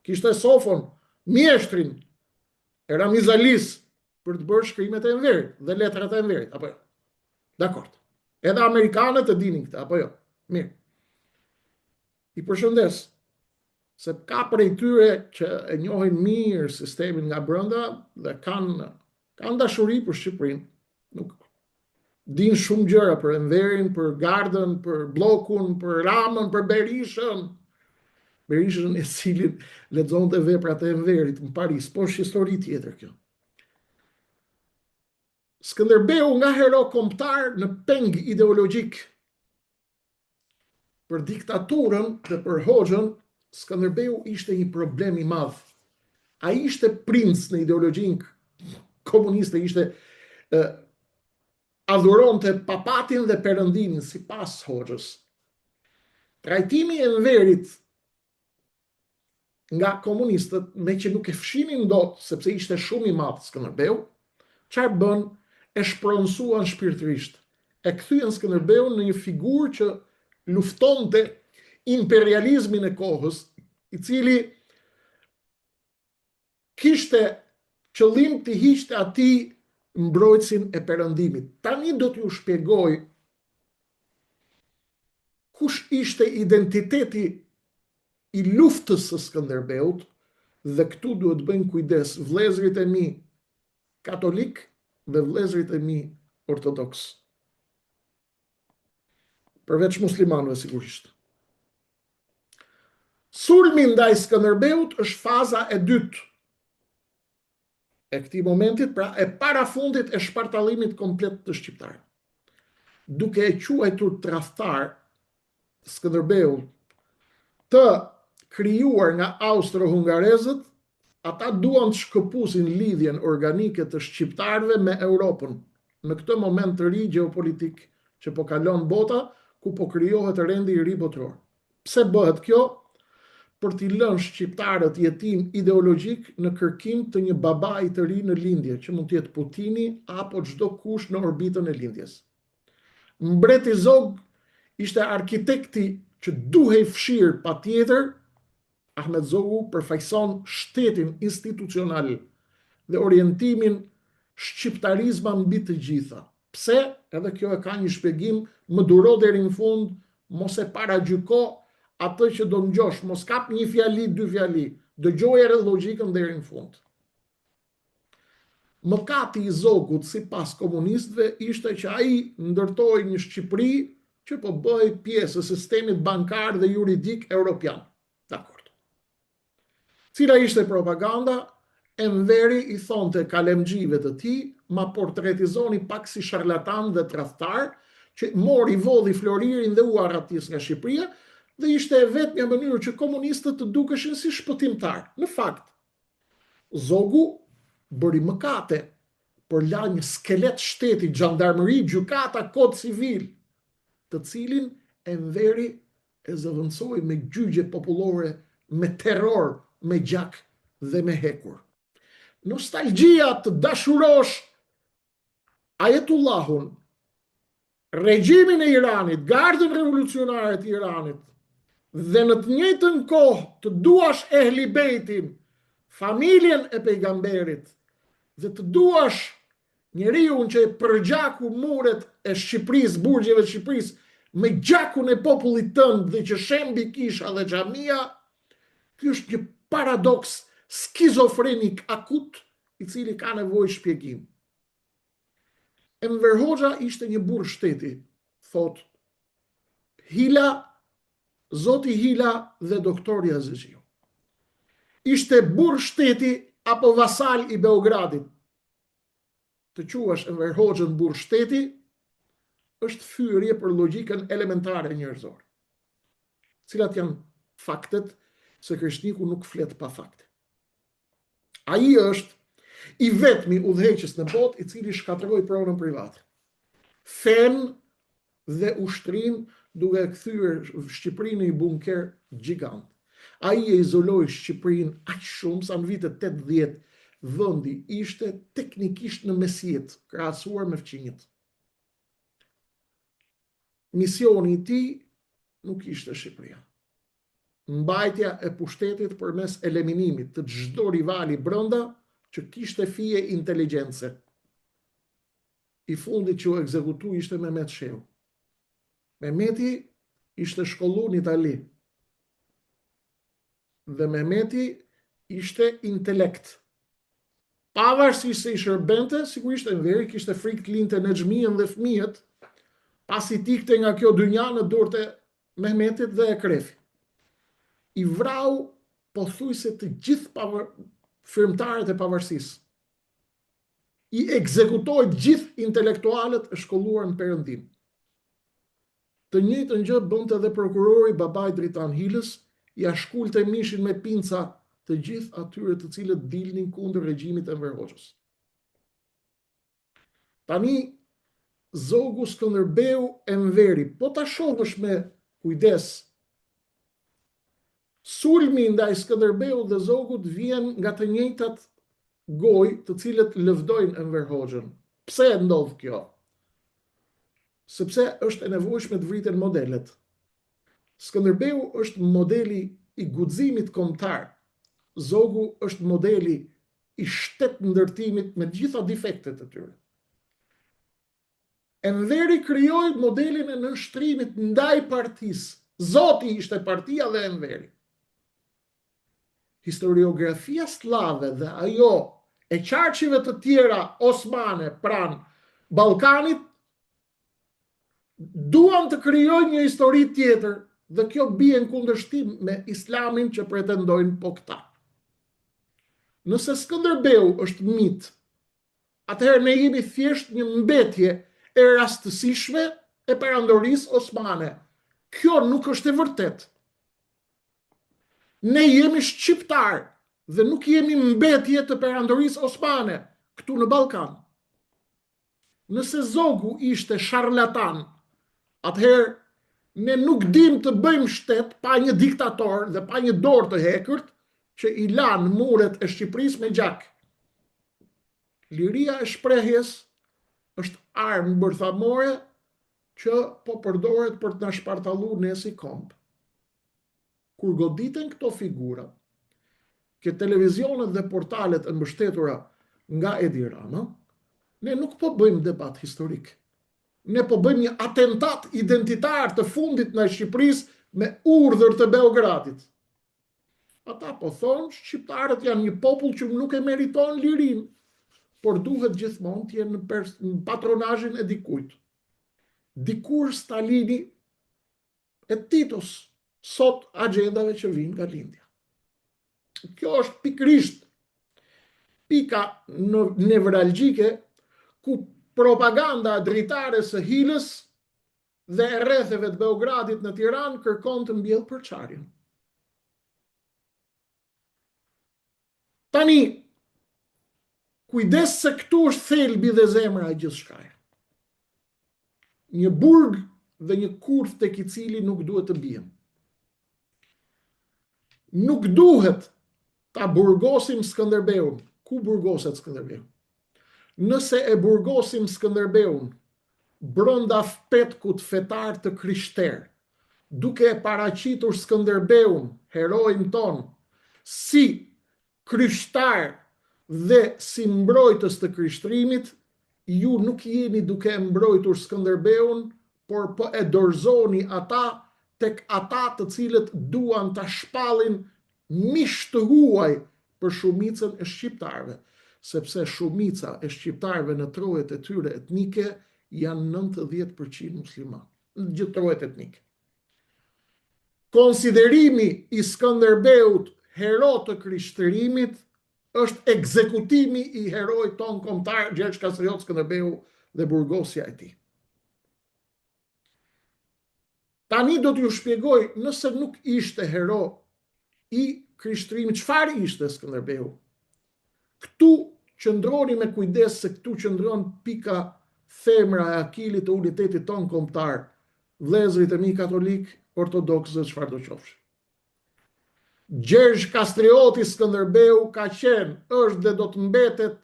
Kishte Sofon, mjeshtrin e Ramizalis për të bërë shkrimet e Enverit dhe letrat e Enverit, apo jo? Dakord. Edhe amerikanët e dinin këtë, apo jo? Mirë. I përshëndes, se ka prej tyre që e njohin mirë sistemin nga brenda dhe kanë dashuri për Shqipërinë. Nuk din shumë gjëra për Enverin, për Gardën, për bllokun, për Ramën, për Berishën. Berishën e cilin lexonte veprat e Enverit në Paris, po është histori tjetër kjo. Skënderbeu nga hero kombëtar në peng ideologjik. Për diktaturën dhe për Hoxhën, Skënderbeu ishte një problem i madh. Ai ishte princ në ideologjinë komuniste, ishte adhuronte papatin dhe perëndimin sipas Hoxhës. Trajtimi i Enverit nga komunistët, me që nuk e fshinin dot sepse ishte shumë i madh Skënderbeu, çfarë bën? E shpronësuan shpirtërisht. E kthyen Skënderbeun në një figurë që luftonte imperializmin e kohës, i cili kishte qëllim të hiqte atij mbrojtësin e perëndimit. Tani do t'ju shpjegoj kush ishte identiteti i luftës së Skënderbeut, dhe këtu duhet bëjmë kujdes vëllezërit e mi katolik dhe vëllezërit e mi ortodoks. Përveç muslimanëve sigurisht. Sulmi ndaj Skënderbeut është faza e dytë e këtij momentit, pra e parafundit e shpartallimit komplet të shqiptarëve. Duke e quajtur tradhtar Skënderbeun të krijuar nga austro-hungarezët, ata duan të shkëpusin lidhjen organike të shqiptarëve me Europën, në këtë moment të ri gjeopolitik që po kalon bota, ku po krijohet rendi i ri botror. Pse bëhet kjo? Për t'i lënë shqiptarët jetim ideologjik në kërkim të një babai të ri në lindje, që mund të jetë Putini apo çdo kush në orbitën e lindjes. Mbreti Zog ishte arkitekti që duhej fshirë patjetër. Ahmet Zogu përfaqëson shtetin institucional dhe orientimin shqiptarizma mbi të gjitha. Pse? Edhe kjo e ka një shpjegim, më duro deri në fund, mos e paragjyko atë që do ngjosh, mos kap një fjali, dy fjali, dëgjoje edhe logjikën deri në fund. Mëkati i Zogut sipas komunistëve ishte që ai ndërtoi një Shqipëri që po bëhej pjesë e sistemit bankar dhe juridik evropian. Dakor. Cila ishte propaganda? Enveri i thonte kalemgjive të tij, ma portretizoni pak si sharlatan dhe tradhtar, që mori vodhi Floririn dhe u arratis nga Shqipëria, dhe ishte e vetmja mënyrë që komunistët të dukeshin si shpëtimtar. Në fakt, Zogu bëri mëkate, por la një skelet shteti, gjandarmëri, gjykata, kod civil, të cilin Enveri e zëvendësoi me gjyqje popullore, me terror, me gjak dhe me hekur. Nostalgjia të dashurosh Ajetullahun, regjimin e Iranit, gardën revolucionare të Iranit, dhe në të njëjtën kohë të duash Ehli Bejtin, familjen e pejgamberit, dhe të duash njeriu që e përgjaku muret e Shqipërisë, burgjeve të Shqipërisë, me gjakun e popullit tënd dhe që shembi kisha dhe xhamia, ky është një paradoks skizofrenik akut, i cili ka nevojë shpjegim. Enver Hoxha ishte një burr shteti, thot Hila, Zoti Hila dhe doktori Aziziu. Ishte burr shteti apo vasal i Beogradit. Të quash Enver Hoxhën burr shteti është fyerje për logjikën elementare njerëzore. Cilat janë faktet se krishniku nuk flet pa fakte. Ai është i vetmi udhëheqës në botë i cili shkatërroi pronën private. Fen dhe ushtrin duke kthyer Shqipërinë në një bunker gjigant. Ai e izoloi Shqipërinë aq shumë sa në vitet 80 vendi ishte teknikisht në mesjet, krahasuar me fqinjët. Misioni i tij nuk ishte Shqipëria. Mbajtja e pushtetit përmes eliminimit të çdo rivali brenda që kishte fije inteligjence. I fundit që u ekzekutu ishte Mehmet Shehu. Mehmeti ishte shkolluar në Itali. Dhe Mehmeti ishte intelekt. Pavarësisht se i shërbente, sigurisht Enveri kishte frikë të linte në xhmien dhe fëmijët, pasi tikte nga kjo dynja në dorët e Mehmetit dhe e krefi. I vrau pothuajse të gjithë frymtarët e pavarësisë. I ekzekutoi të gjithë intelektualët e shkolluar në Perëndim. Të njëjtën gjë bënte edhe prokurori babait Dritan Hilës, ja shkulte mishin me pinca të gjithë atyre të cilët dilnin kundër regjimit të Enver Hoxhës. Tani Zogu Skënderbeu Enveri, po ta shohësh me kujdes, sulmi ndaj Skënderbeut dhe Zogut vjen nga të njëjtat gojë të cilët lëvdojnë Enver Hoxhën. Pse ndodh kjo? Sepse është e nevojshme të vriten modelet. Skënderbeu është modeli i guximit kombëtar. Zogu është modeli i shtet ndërtimit me gjitha defektet e tyre. Enveri krijoi modelin e nënshtrimit ndaj partisë. Zoti ishte partia dhe Enveri. Historiografia slave dhe ajo e qarqive të tjera osmane pranë Ballkanit duan të krijojnë një histori tjetër dhe kjo bie në kundërshtim me Islamin që pretendojnë po këta. Nëse Skënderbeu është mit, atëherë ne jemi thjesht një mbetje e rastësishme e perandorisë osmane. Kjo nuk është e vërtetë. Ne jemi shqiptar dhe nuk jemi mbetje të perandorisë osmane këtu në Ballkan. Nëse Zogu ishte sharlatan, atëherë ne nuk dim të bëjmë shtet pa një diktator dhe pa një dorë të hekërt që i lan muret e Shqipërisë me gjak. Liria e shprehjes është armë bërthamore që po përdoret për të na shpartalluar ne si komb. Kur goditen këto figura, që televizionet dhe portalet e mbështetura nga Edi Rama, ne nuk po bëjmë debat historik. Ne po bëjmë një atentat identitar të fundit në Shqipërisë me urdhër të Beogradit. Ata po thonë, shqiptarët janë një popull që nuk e meriton lirinë, por duhet gjithmonë të jenë në patronazhin e dikujt. Dikur Stalini e Titos, sot agjendave që vinë nga lindja. Kjo është pikërisht pika nevralgjike ku propaganda dritare së Hilës dhe e rretheve të Beogradit në Tiranë kërkon të mbjellë përçarjen. Tani, kujdes se këtu është thelbi dhe zemra e gjithçkaje. Një burg dhe një kurth tek i cili nuk duhet të bien. Nuk duhet ta burgosim Skënderbeun. Ku burgoset Skënderbeu? Nëse e burgosim Skënderbeun brenda petkut fetar të Krishterë, duke e paraqitur Skënderbeun, heroin ton, si krishtar dhe si mbrojtës të krishtrimit, ju nuk jeni duke e mbrojtur Skënderbeun, por po e dorëzoni ata tek ata të cilët duan ta shpallin mish të huaj për shumicën e shqiptarëve, sepse shumica e shqiptarëve në trojet e tyre etnike janë 90% muslimanë, në gjithë trojet etnike. Konsiderimi i Skënderbeut hero të krishtërimit është ekzekutimi i herojt ton kombëtar Gjergj Kastriot Skënderbeu dhe burgosja e tij. Tani do t'ju shpjegoj, nëse nuk ishte hero i krishtërimit, çfarë ishte Skënderbeu? Këtu qëndroni me kujdes se këtu qëndron pika femra e akilit të unitetit ton kombëtar, vëllezërit e mi katolik, ortodoks dhe çfarë do qofsh. Gjergj Kastrioti Skënderbeu ka qenë, është dhe do të mbetet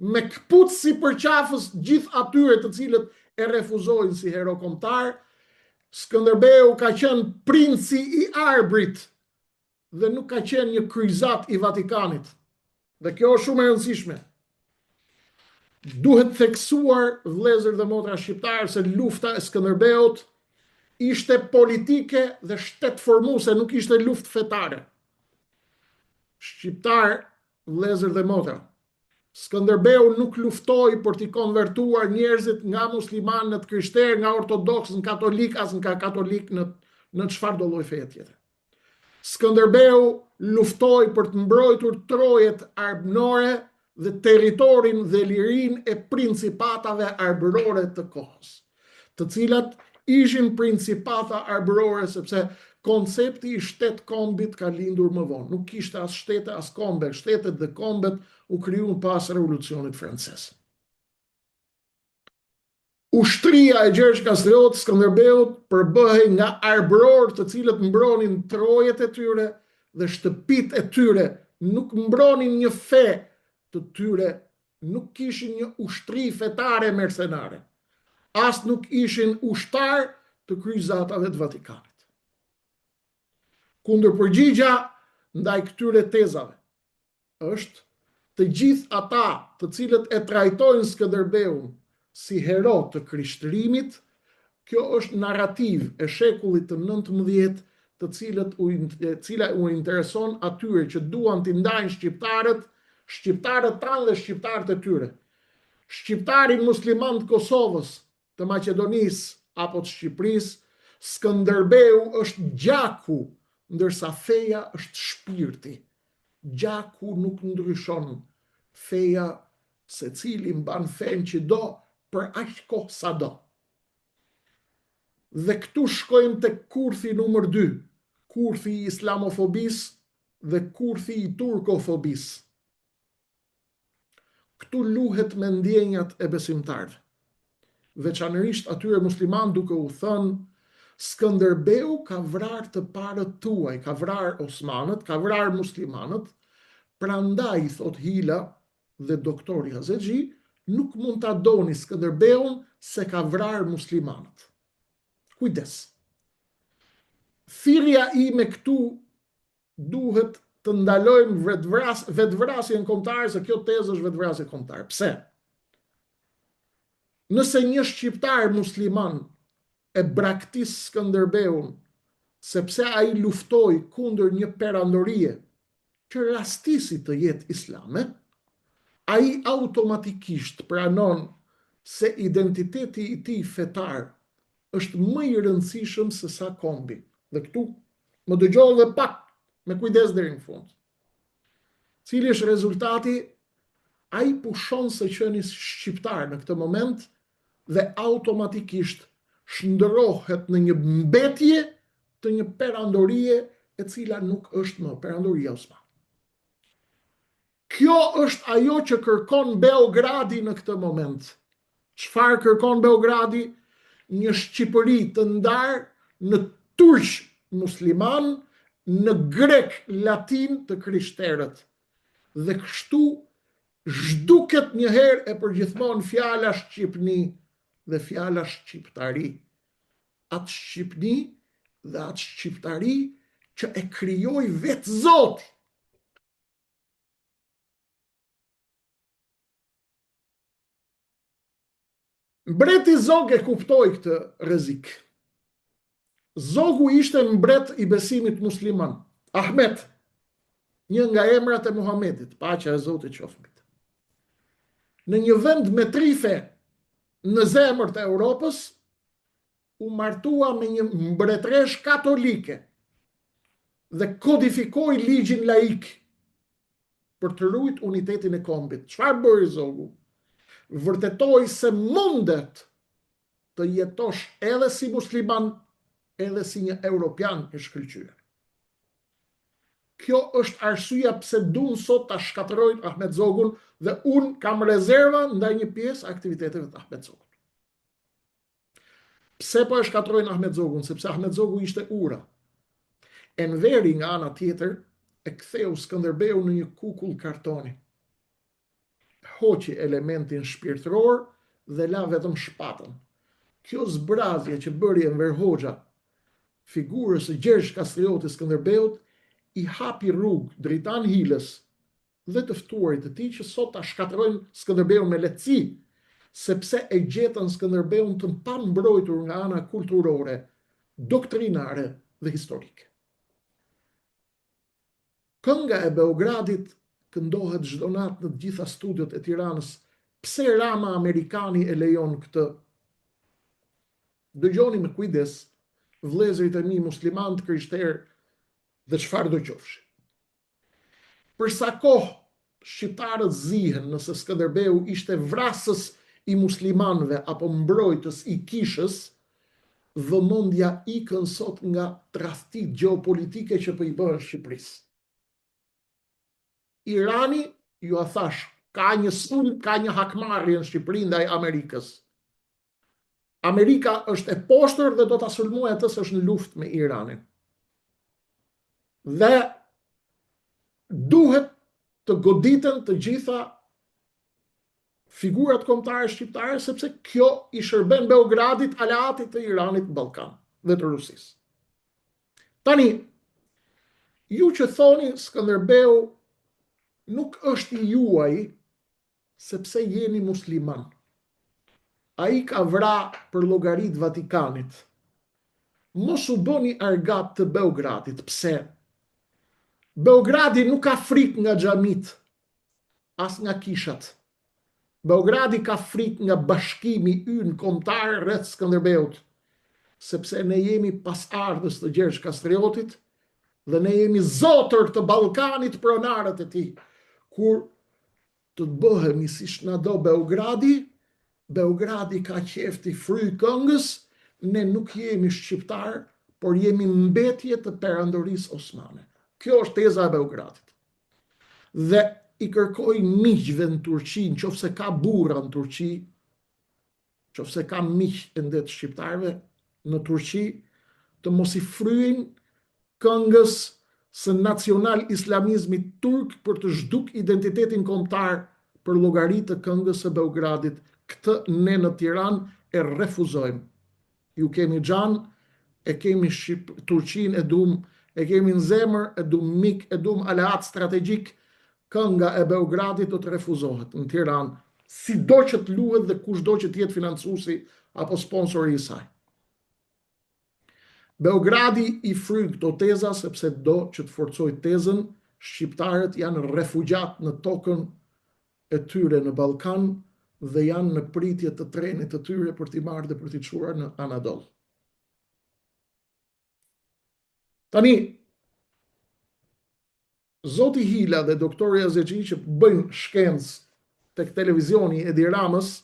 me kputç si përqafës gjithë atyre të cilët e refuzojnë si hero kombëtar. Skënderbeu ka qenë princi i arbrit dhe nuk ka qenë një kryzat i Vatikanit. Dhe kjo është shumë e rëndësishme. Duhet theksuar, vëllezër dhe motra shqiptarë, se lufta e Skënderbeut ishte politike dhe shtetformuese, nuk ishte luftë fetare. Shqiptar, vëllezër dhe motra, Skënderbeu nuk luftoi për t'i konvertuar njerëzit nga musliman në të krishterë, nga ortodoks në katolik, as nga katolik në çfarë do lloj feje tjetër. Skënderbeu luftoi për të mbrojtur trojet arbënore dhe territorin dhe lirinë e principatave arbërore të kohës, të cilat ishin principata arbërore sepse koncepti i shtet kombit ka lindur më vonë. Nuk kishte as shtete as kombe, shtetet dhe kombet u krijuan pas revolucionit francez. Ushtria e Gjergj Kastriot Skënderbeut përbëhej nga arbëror të cilët mbronin trojet e tyre dhe shtëpitë e tyre, nuk mbronin një fe të tyre, nuk kishin një ushtri fetare mercenare, as nuk ishin ushtar të kryzatave të Vatikanit. Kundërpërgjigja ndaj këtyre tezave është të gjithë ata të cilët e trajtojnë Skënderbeun si hero të krishtërimit, kjo është narrativ e shekullit të 19, cila u intereson atyre që duan t'i ndajnë shqiptarët tanë dhe shqiptarët e tyre. Shqiptarin musliman të Kosovës, të Maqedonisë apo të Shqipërisë, Skënderbeu është gjaku, ndërsa feja është shpirti. Gjaku nuk ndryshon, feja secili mban fen që do për aq kohë sa do. Dhe këtu shkojmë tek kurthi numër 2, kurthi i islamofobisë dhe kurthi i turkofobisë. Këtu luhet me ndjenjat e besimtarëve, veçanërisht atyre musliman, duke u thënë Skënderbeu ka vrarë të parët tuaj, ka vrarë osmanët, ka vrarë muslimanët, prandaj, thot Hila dhe doktori Hazexhi, nuk mund ta doni Skënderbeun se ka vrarë muslimanët. Kujdes. Thirrja ime këtu duhet të ndalojmë vetvrasjen kombëtare, se kjo tezë është vetvrasje kombëtare. Pse? Nëse një shqiptar musliman e braktis Skënderbeun sepse ai luftoi kundër një perandorie që rastisi të jetë islame, ai automatikisht pranon se identiteti i tij fetar është më i rëndësishëm se sa kombi. Dhe këtu më dëgjoj edhe pak me kujdes deri në fund. Cili është rezultati? ai pushon se qeni shqiptar në këtë moment dhe automatikisht shndërrohet në një mbetje të një perandorie e cila nuk është më perandoria osmane. Kjo është ajo që kërkon Beogradi në këtë moment. Çfarë kërkon Beogradi? Një Shqipëri të ndarë në turq musliman, në grek latin të krishterët. Dhe kështu zhduket njëherë e përgjithmonë fjala Shqipni dhe fjala shqiptari. Atë Shqipni dhe atë shqiptari që e krijoi vetë Zoti. Mbreti Zog e kuptoi këtë rrezik. Zogu ishte mbret i besimit musliman. Ahmet, një nga emrat e Muhamedit, paqja e Zotit qoftë mbi të. Në një vend me 3 fe në zemër të Europës, u martua me një mbretresh katolike dhe kodifikoi ligjin laik për të ruajtur unitetin e kombit. Çfarë bëri Zogu? Vërtetoi se mundet të jetosh edhe si musliman, edhe si një europian i shkëlqyer. Kjo është arsyeja pse duan sot ta shkatërrojnë Ahmet Zogun dhe unë kam rezerva ndaj një pjesë aktiviteteve të Ahmet Zogut. Pse po e shkatërrojnë Ahmet Zogun? Sepse Ahmet Zogu ishte ura. Enveri nga ana tjetër e ktheu Skënderbeu në një kukull kartoni. Hoqi elementin shpirtëror dhe la vetëm shpatën. Kjo zbrazje që bëri Enver Hoxha, figurës së Gjergj Kastriotit Skënderbeut, i hapi rrugë Dritan Hilës dhe të ftuarit të tij që sot ta shkatërrojnë Skënderbeun me lehtësi, sepse e gjetën Skënderbeun të pambrojtur nga ana kulturore, doktrinare dhe historike. Kënga e Beogradit këndohet çdo natë në të gjitha studiot e Tiranës. Pse Rama Amerikani e lejon këtë? Dëgjoni me kujdes, vëllezërit e mi musliman të krishterë dhe çfarë do qofshi. Për sa kohë shqiptarët zihen nëse Skënderbeu ishte vrasës i muslimanëve apo mbrojtës i kishës, vëmendja ikën sot nga tradhtitë gjeopolitike që po i bëhen Shqipërisë. Irani, ju a thash, ka një sulm, ka një hakmarrje në Shqipëri ndaj Amerikës. Amerika është e poshtër dhe do ta sulmojë atë se është në luftë me Iranin. Dhe duhet të goditen të gjitha figurat kombëtare shqiptare, sepse kjo i shërben Beogradit, aleatit të Iranit në Ballkan dhe të Rusisë. Tani, ju që thoni Skënderbeu nuk është i juaj sepse jeni musliman. Ai ka vra për llogarit Vatikanit. Mos u bëni argat të Beogradit. Pse? Beogradi nuk ka frikë nga xhamit, as nga kishat. Beogradi ka frikë nga bashkimi ynë kombëtar rreth Skënderbeut, sepse ne jemi pasardhës të Gjergj Kastriotit dhe ne jemi zotër të Ballkanit pronarët e tij. Kur të bëhemi siç na do Beogradi, Beogradi ka qef të fryj këngës, ne nuk jemi shqiptar, por jemi mbetje të perandorisë osmane. Kjo është teza e Beogradit. Dhe i kërkoj miqve në Turqi, nëse ka burra në Turqi, nëse ka miq e ndet shqiptarëve në Turqi, të mos i fryjnë këngës së nacional islamizmit turk për të zhduk identitetin kombëtar për llogaritë të këngës së Beogradit. Këtë ne në Tiranë e refuzojmë. Ju kemi xhan, e kemi Turqinë e dum, e kemi në zemër, e dum mik, e dum aleat strategjik. Kënga e Beogradit do të refuzohet në Tiranë, sido që të luhet dhe kushdo që të jetë financuesi apo sponsori i saj. Beogradi i fryg këto teza sepse do që të forcoj tezën, shqiptarët janë refugjat në tokën e tyre në Ballkan dhe janë në pritje të trenit të tyre për t'i marrë dhe për t'i çuar në Anadol. Tani, Zoti Hila dhe doktori Azexhi që bëjnë shkencë tek televizioni Edi Ramës,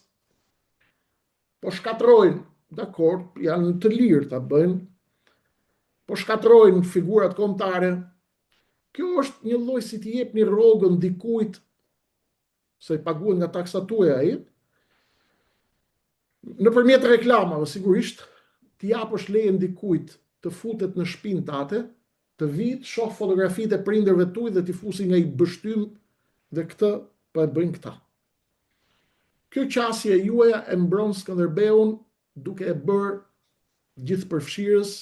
po shkatrojnë, dakor, janë të lirë ta bëjnë, po shkatrojnë figurat kombëtare. Kjo është një lloj si t'i jep një rrogën dikujt, se paguhen nga taksat tuaja ai, nëpërmjet reklamave sigurisht, t'i japësh lejen dikujt të futet në shtëpinë tate, të vit, shoh fotografitë e prindërve tuaj dhe t'i fusi nga i bështym dhe këtë po e bëjnë këta. Kjo qasje juaja e mbron Skënderbeun duke e bërë gjithëpërfshirës,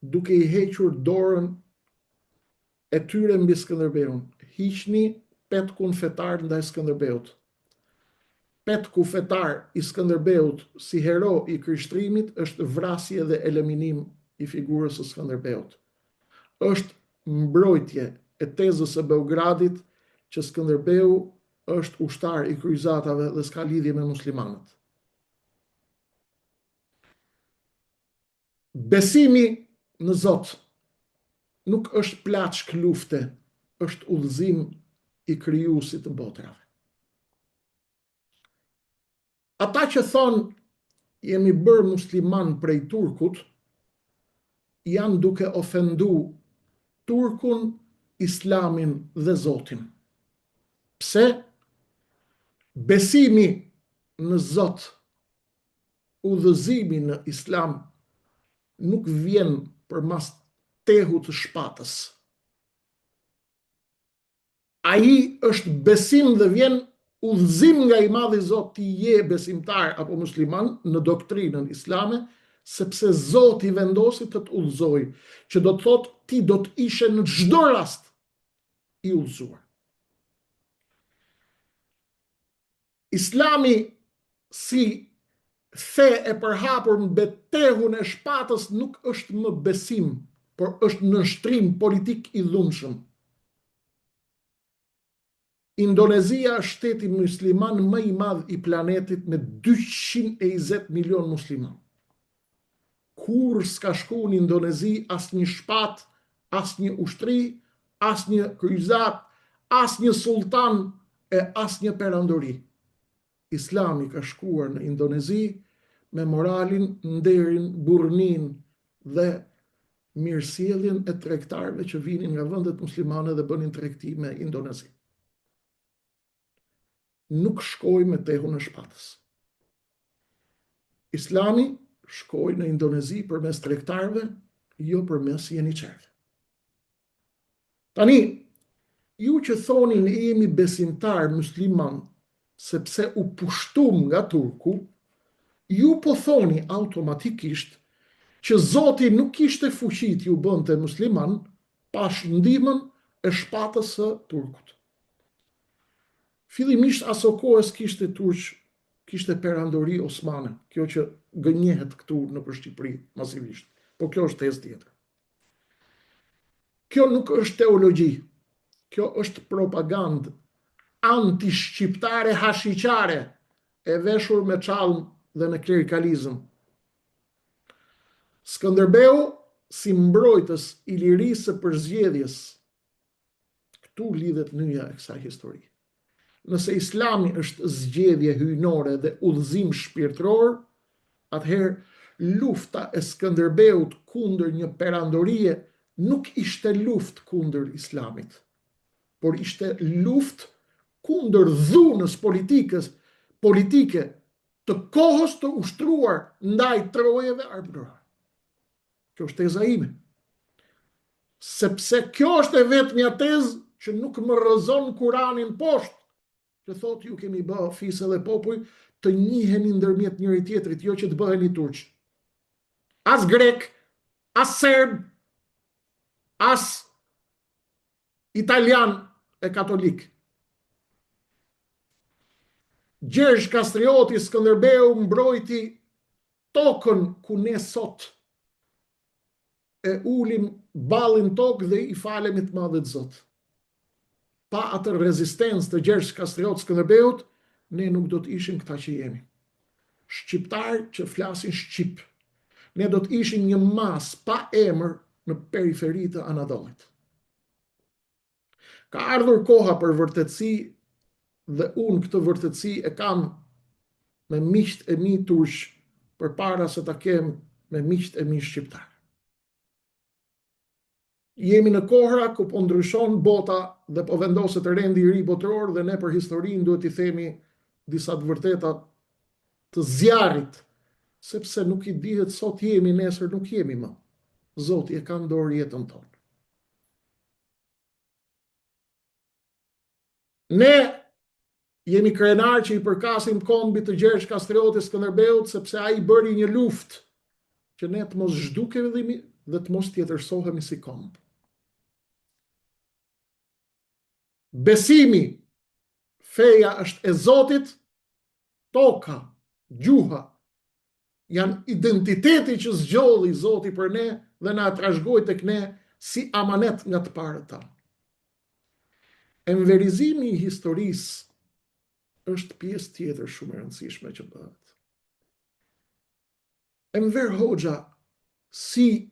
duke i hequr dorën e tyre mbi Skënderbeun. Hiqni petkun fetar ndaj Skënderbeut. Petku fetar i Skënderbeut si hero i krishtrimit është vrasje dhe eliminim i figurës së Skënderbeut. Është mbrojtje e tezës së Beogradit që Skënderbeu është ushtar i kryqëzatave dhe s'ka lidhje me muslimanët. Besimi në Zot nuk është plaçk lufte, është udhëzim i krijuesit të botrave. Ata që thonë jemi bërë musliman prej Turkut, janë duke ofendu Turkun, Islamin dhe Zotin. Pse? Besimi në Zot, udhëzimi në Islam nuk vjen përmas tehut të shpatës. Ai është besim dhe vjen udhëzim nga i madhi Zot, ti je besimtar apo musliman në doktrinën islame, sepse Zoti vendosi të të udhëzoj, që do të thotë ti do të ishe në çdo rast i udhëzuar. Islami si fe e përhapur mbi tehun e shpatës nuk është më besim, por është nënshtrim politik i dhunshëm. Indonezia është shteti musliman më i madh i planetit me 220 milion musliman. Kur s'ka shku në Indonezi asnjë shpat, asnjë ushtri, asnjë kryqëzat, asnjë sultan e asnjë perandori. Islami ka shkuar në Indonezi me moralin, nderin, burrnin dhe mirësjelljen e tregtarëve që vinin nga vendet muslimane dhe bënin tregti me Indonezi. Nuk shkoi me tehun e shpatës. Islami shkoi në Indonezi përmes tregtarëve, jo përmes jeniçerëve. Tani, ju që thonin jemi besimtar musliman sepse u pushtum nga Turku, ju po thoni automatikisht që Zoti nuk kishte fuqi t'ju bënte musliman pash ndihmën e shpatës së Turkut. Fillimisht aso kohës kishte Turq, kishte perandori osmane, kjo që gënjehet këtu në Shqipëri masivisht, po kjo është tezë tjetër. Kjo nuk është teologji, kjo është propagandë anti-shqiptare hashiqare e veshur me çallën dhe në klerikalizëm. Skënderbeu si mbrojtës i lirisë së përzgjedhjes. Këtu lidhet nyja e kësaj histori. Nëse Islami është zgjedhje hyjnore dhe udhëzim shpirtëror, atëherë lufta e Skënderbeut kundër një perandorie nuk ishte luftë kundër Islamit, por ishte luftë kundër dhunës politike të kohës të ushtruar ndaj trojeve armërore. Kjo është teza ime. Sepse kjo është e vetmja tezë që nuk më rrëzon Kuranin poshtë, që thotë ju kemi bë fisë dhe popull të njiheni ndërmjet njëri tjetrit, jo që të bëheni turq. As grek, as serb, as italian e katolik. Gjergj Kastrioti Skënderbeu mbrojti tokën ku ne sot e ulim ballin tokë dhe i falemi të madhit Zot. Pa atë rezistencë të Gjergj Kastriot Skënderbeut, ne nuk do të ishim këta që jemi. Shqiptar që flasin shqip. Ne do të ishim një mas pa emër në periferi të Anadollit. Ka ardhur koha për vërtetësi dhe unë këtë vërtetësi e kam me miqt e mi turq përpara se ta kem me miqt e mi shqiptar. Jemi në kohra ku po ndryshon bota dhe po vendoset rendi i ri botëror dhe ne për historinë duhet i themi disa të vërteta të zjarrit, sepse nuk i dihet sot jemi, nesër nuk jemi më. Zoti e ka në dorë jetën tonë. Ne jemi krenar që i përkasim kombit të Gjergj Kastrioti Skënderbeut, sepse ai bëri një luftë që ne të mos zhdukemi dhe të mos tjetërsohemi si komb. Besimi, feja është e Zotit, toka, gjuha, janë identiteti që zgjodhi Zoti për ne dhe na trashëgoi tek ne si amanet nga të parët ta. Enverizimi i historisë është pjesë tjetër shumë e rëndësishme që bëhet. Enver Hoxha, si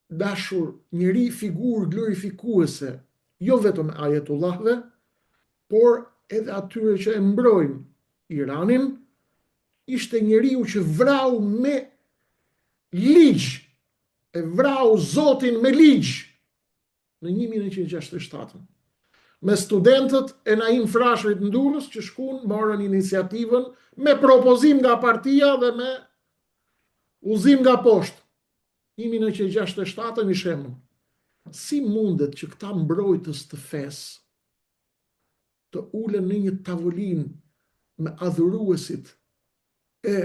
dashur njëri figur glorifikuese, jo vetëm ajetullahve, por edhe atyre që e mbrojnë Iranin, ishte njeriu që vrau me ligj, e vrau Zotin me ligj në 1967. Me studentët e Naim Frashërit në Durrës që shkuan morën iniciativën me propozim nga partia dhe me udhëzim nga poshtë. 1967 një shembull. Si mundet që këta mbrojtës të fesë të ulen në një tavolinë me adhuruesit e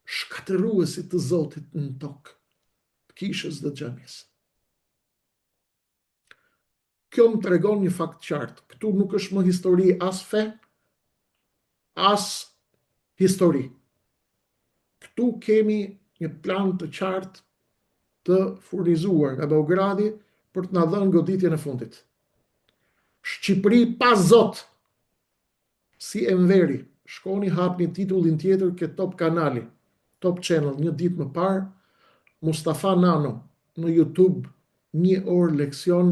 shkatëruesit të Zotit në tokë, kishës dhe xhamisë? Kjo më tregon një fakt qartë. Këtu nuk është më histori as fe, as histori. Këtu kemi një plan të qartë të furnizuar nga Beogradi për të na dhënë goditjen e fundit. Shqipëri pa Zot, si Enveri. Shkoni hapni titullin tjetër ke Top kanali, Top Channel, një ditë më parë, Mustafa Nano në YouTube, 1 orë leksion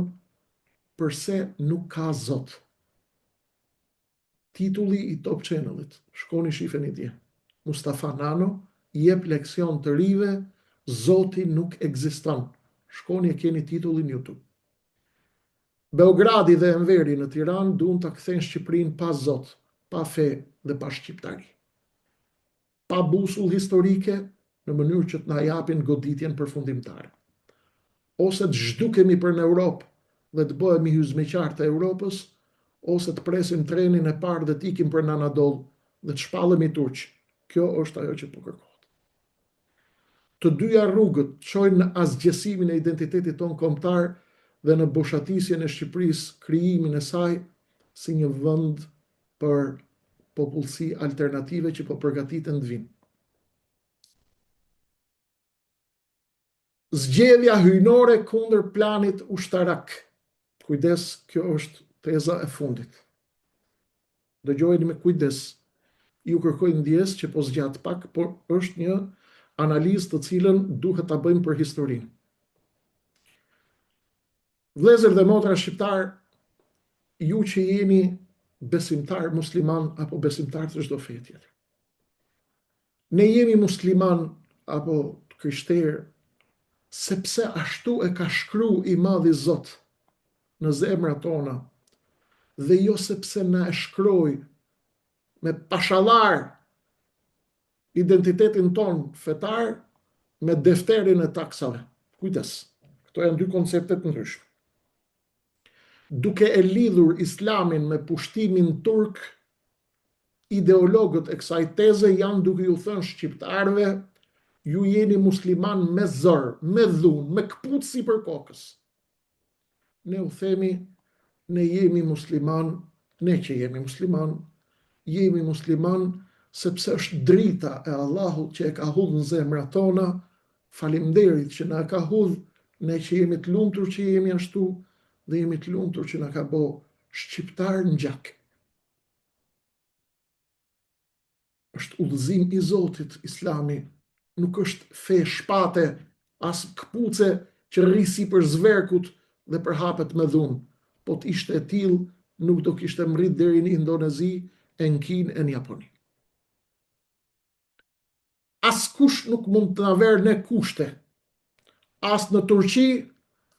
përse nuk ka Zot. Titulli i Top Channelit, shkoni shifeni dje. Mustafa Nano jep leksion të rive, Zoti nuk ekziston. Shkoni e keni titullin YouTube. Beogradi dhe Enveri në Tiranë duan ta kthejnë Shqipërinë pa Zot, pa fe dhe pa shqiptari. Pa busull historike në mënyrë që të na japin goditjen përfundimtare. Ose të zhdukemi për në Europë dhe të bëhemi hyjsmeqar të Europës, ose të presim trenin e parë dhe të ikim për në Anadol dhe të shpallemi turq. Kjo është ajo që po kërkohet. Të dyja rrugët çojnë në asgjësimin e identitetit ton kombëtar dhe në boshatisjen e Shqipërisë, krijimin e saj si një vend për popullsi alternative që po përgatiten të vinë. Zgjedhja hyjnore kundër planit ushtarak. Kujdes, kjo është teza e fundit. Dëgjojeni me kujdes. Ju kërkoj ndjes që po zgjat pak, por është një analizë të cilën duhet ta bëjmë për historinë. Vëllezër dhe motra shqiptar, ju që jeni besimtar musliman apo besimtar të çdo fe tjetër. Ne jemi musliman apo krishterë sepse ashtu e ka shkruar i madhi Zot në zemrat tona, dhe jo sepse na e shkroi me pashallar identitetin ton fetar me defterin e taksave. Kujdes, këto janë dy koncepte të ndryshme. Duke e lidhur islamin me pushtimin turk, ideologët e kësaj teze janë duke ju thënë shqiptarëve, ju jeni musliman me zor, me dhunë, me kputç sipër kokës. Ne u themi, ne jemi musliman, ne që jemi musliman sepse është drita e Allahut që e ka hudhur në zemrat tona, faleminderit që na ka hudhur, ne që jemi të lumtur që jemi ashtu, dhe jemi të lumtur që na ka bë shqiptar në gjak. Është udhëzim i Zotit Islami, nuk është fe shpate, as kpuce që rri sipër zverkut dhe përhapet me dhunë. Po të ishte e tillë, nuk do kishte mrit deri në Indonezi, e në Kinë, e në Japoni. Askush nuk mund të na verë ne kushte, as në Turqi,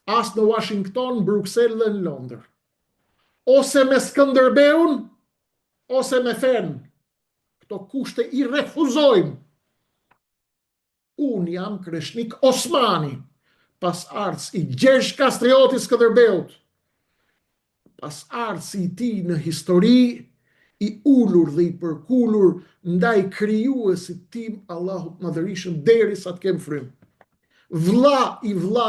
as në Washington, Bruxelles dhe në Londër. Ose me Skënderbeun, ose me fen. Këto kushte i refuzojmë. Unë jam kreshnik Osmani, pas ardhës i Gjergj Kastrioti Skënderbeut, pas ardhës i ti në histori, i ullur dhe i përkullur ndaj krijuesit tim Allahut Madhërisëm deri sa të kem frym. Vlla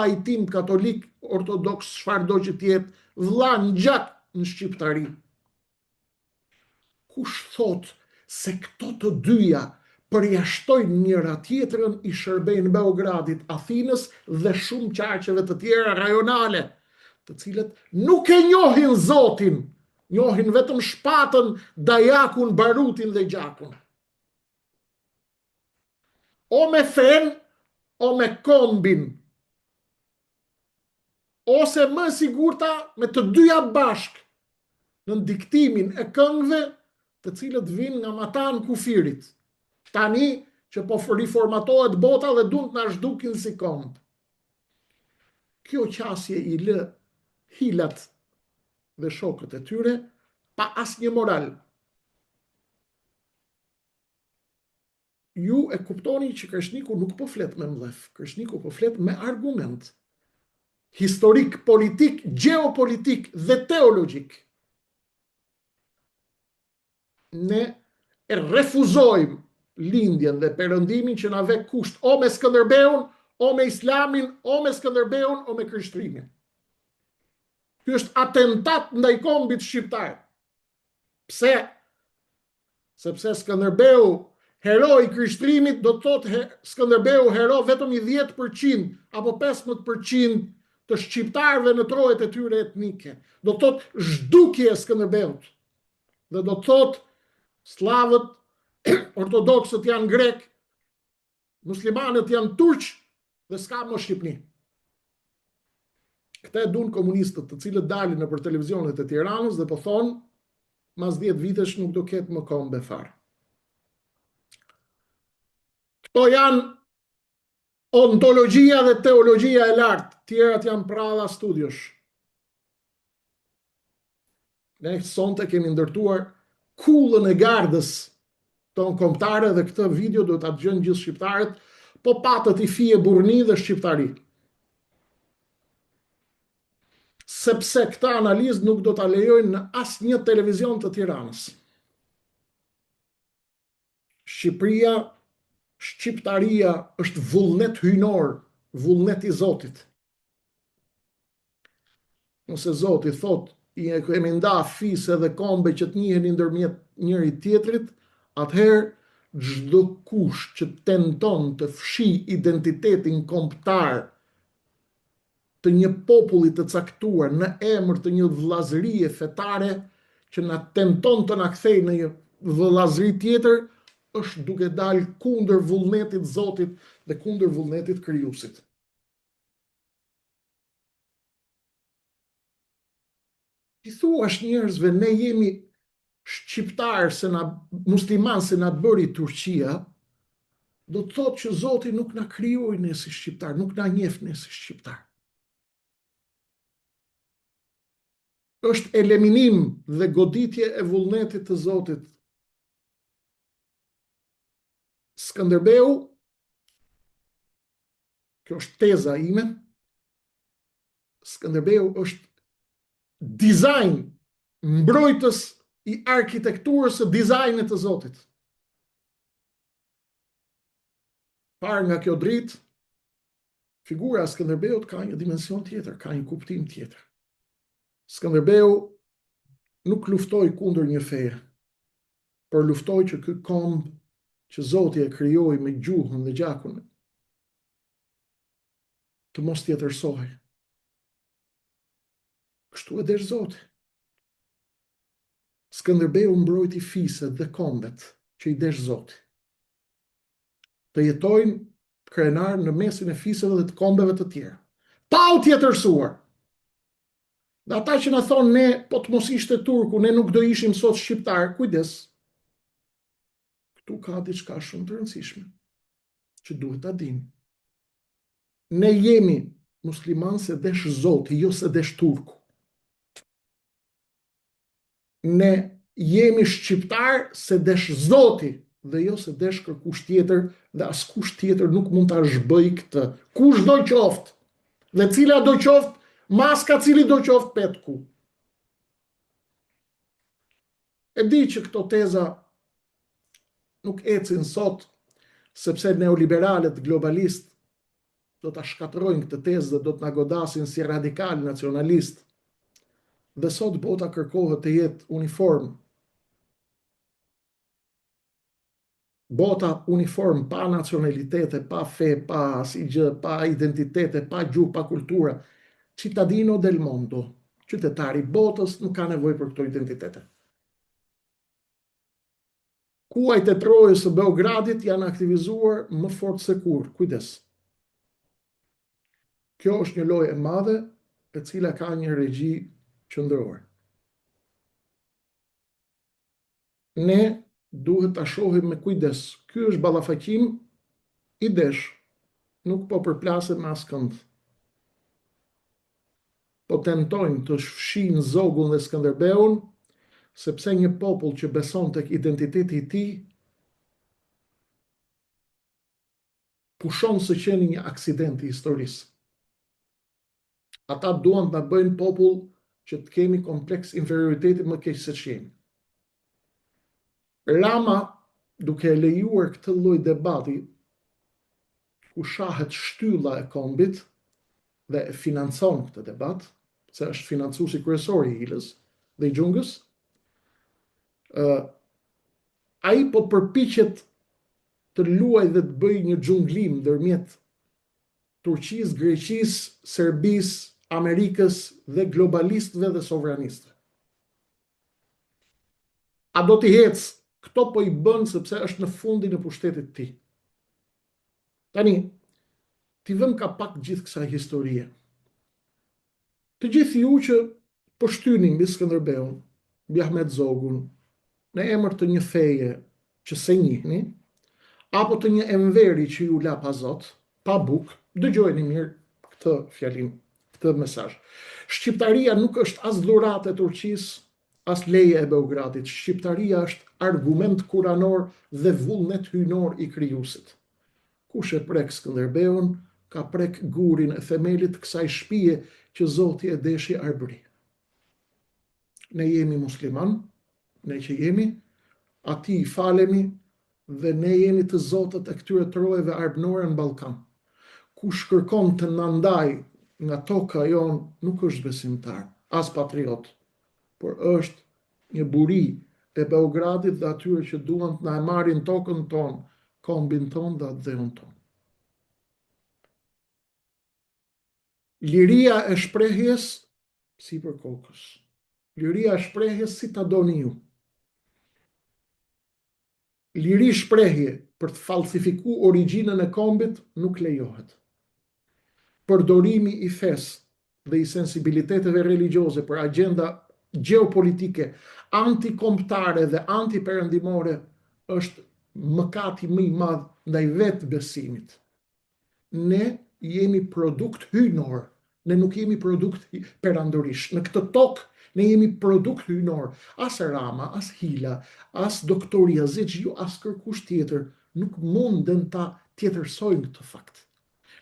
i tim katolik, ortodoks, çfarë do që tjetë, vlla në gjak në shqiptari. Kush thot se këto të dyja përjashtojnë njëra tjetrën, i shërbejnë Beogradit, Athinës dhe shumë qarqeve të tjera rajonale, të cilët nuk e njohin Zotin, njohin vetëm shpatën, dajakun, barutin dhe gjakun. O me fen, o me kombin, ose më sigurta me të dyja bashk, në diktimin e këngëve të cilët vinë nga Matan Kufirit. Tani që po riformatohet bota dhe duhet na zhdukin si këmbë. Kjo qasje i lë hilat dhe shokët e tyre pa asnjë moral. Ju e kuptoni që Kreshniku nuk po flet me mllef, Kreshniku po flet me argument. Historik, politik, geopolitik dhe teologjik. Ne e refuzojmë lindjen dhe perëndimin që na vek kusht o me Skënderbeun, o me Islamin, o me Skënderbeun, o me krishtrimin. Ky është atentat ndaj kombit shqiptar. Pse? Sepse Skënderbeu, hero i krishtrimit, do të thotë Skënderbeu hero vetëm i 10% apo 15% të shqiptarëve në trojet e tyre etnike. Do të thotë zhdukje e Skënderbeut. Dhe do të thotë slavët, ortodoksët janë grek, muslimanët janë turq dhe s'ka më Shqipni. Këta e dun komunistët të cilët dalin nëpër televizionet e Tiranës dhe po thonë, mas 10 vitesh nuk do ketë më kombe fare. Këto janë ontologjia dhe teologjia e lartë, tjerat janë prava studiosh. Ne sonte kemi ndërtuar kullën e gardës tonë kombëtare dhe këtë video do ta dëgjojnë gjithë shqiptarët, po patët i fije burni dhe shqiptari. Sepse këta analizë nuk do ta lejojnë në asnjë televizion të Tiranës. Shqipëria, shqiptaria është vullnet hyjnor, vullnet i Zotit. Nëse Zoti thot, i e kemi nda fise dhe kombe që të njiheni ndërmjet njëri tjetrit, atëherë çdo kush që tenton të fshi identitetin kombëtar të një populli të caktuar në emër të një vllazërie fetare që na tenton të na kthejë në një vllazëri tjetër, është duke dalë kundër vullnetit Zotit dhe kundër vullnetit krijuesit. I thuash njerëzve ne jemi shqiptarë se na musliman se na bëri Turqia, do të thotë që Zoti nuk na krijoi ne si shqiptar, nuk na njeh ne si shqiptar. Është eliminim dhe goditje e vullnetit të Zotit. Skënderbeu, kjo është teza ime, Skënderbeu është dizajn mbrojtës i arkitekturës së dizajnit të Zotit. Parë nga kjo dritë, figura e Skënderbeut ka një dimension tjetër, ka një kuptim tjetër. Skënderbeu nuk luftoi kundër një feje, por luftoi që ky komb që Zoti e krijoi me gjuhën dhe gjakun të mos tjetërsohej. Kështu e desh Zoti. Skënderbeu mbrojti fiset dhe kombet që i desh Zoti. Të jetojnë krenar në mesin e fiseve dhe të kombeve të tjera. Pa u tjetërsuar. Dhe ata që na thonë ne, po të mos ishte turku, ne nuk do ishim sot shqiptar, kujdes. Këtu ka diçka shumë të rëndësishme që duhet ta dimë. Ne jemi musliman se desh Zoti, jo se desh turku. Ne jemi shqiptar se desh Zoti dhe jo se desh kërkush tjetër dhe askush tjetër nuk mund ta zhbëj këtë. Kush do qoftë dhe cila do qoftë maska, cili do qoftë petku. E di që këto teza nuk ecin sot sepse neoliberalet globalist do ta shkatërrojnë këtë tezë dhe do të na godasin si radikal nacionalist. Dhe sot bota kërkohet të jetë uniform. Bota uniform, pa nacionalitete, pa fe, pa asgjë, pa identitete, pa gjuhë, pa kultura. Cittadino del mondo. Qytetari botës nuk ka nevojë për këto identitete. Kuajt e Trojës së Beogradit janë aktivizuar më fort se kur. Kujdes. Kjo është një lojë e madhe e cila ka një regji qendrore. Ne duhet ta shohim me kujdes. Ky është ballafaqim i desh, nuk po përplaset me askënd. Po tentojnë të fshin Zogun dhe Skënderbeun, sepse një popull që beson tek identiteti i tij pushon së qeni një aksident i historisë. Ata duan të na bëjnë popull që të kemi kompleks inferioriteti më keq se ç'jemi. Rama, duke lejuar këtë lloj debati, ku shahet shtylla e kombit dhe e financon këtë debat, se është financuesi kryesor i Hilës dhe i Xhungës, ai po përpiqet të luajë dhe të bëjë një xhunglim ndërmjet Turqisë, Greqisë, Serbisë, Amerikës dhe globalistëve dhe sovranistëve. A do t'i hecë? Këto po i bën sepse është në fundin e pushtetit të tij. Tani, t'i vëm ka pak gjithë kësaj historie. Të gjithë ju që po shtynin mbi Skënderbeun, mbi Ahmet Zogun, në emër të një feje që se njihni, apo të një enveri që ju la pa zot, pa buk, dëgjojeni mirë këtë fjalim, këtë mesazh. Shqiptaria nuk është as dhuratë e Turqisë, as leje e Beogradit. Shqiptaria është argument kuranor dhe vullnet hynor i krijuesit. Kush e prek Skënderbeun, ka prek gurin e themelit kësaj shtëpie që Zoti e deshi arbëri. Ne jemi musliman, ne që jemi, ati i falemi dhe ne jemi të zotët e këtyre trojeve arbënore në Ballkan. Kush kërkon të na ndaj nga toka jon nuk është besimtar, as patriot, por është një buri e Beogradit dhe atyre që duan të na marrin tokën tonë, kombin tonë dhe dheun tonë. Liria e shprehjes sipër kokës. Liria e shprehjes si ta doni ju. Liri shprehje për të falsifikuar origjinën e kombit nuk lejohet. Përdorimi i fesë dhe i sensibiliteteve religjioze për agenda gjeopolitike, antikombëtare dhe antiperëndimore është mëkati më i madh ndaj vetë besimit. Ne jemi produkt hynor, ne nuk jemi produkt perandorish. Në këtë tokë ne jemi produkt hynor. As Rama, as Hila, as doktori Aziçiu, as kërkush tjetër nuk munden ta tjetërsojnë këtë fakt.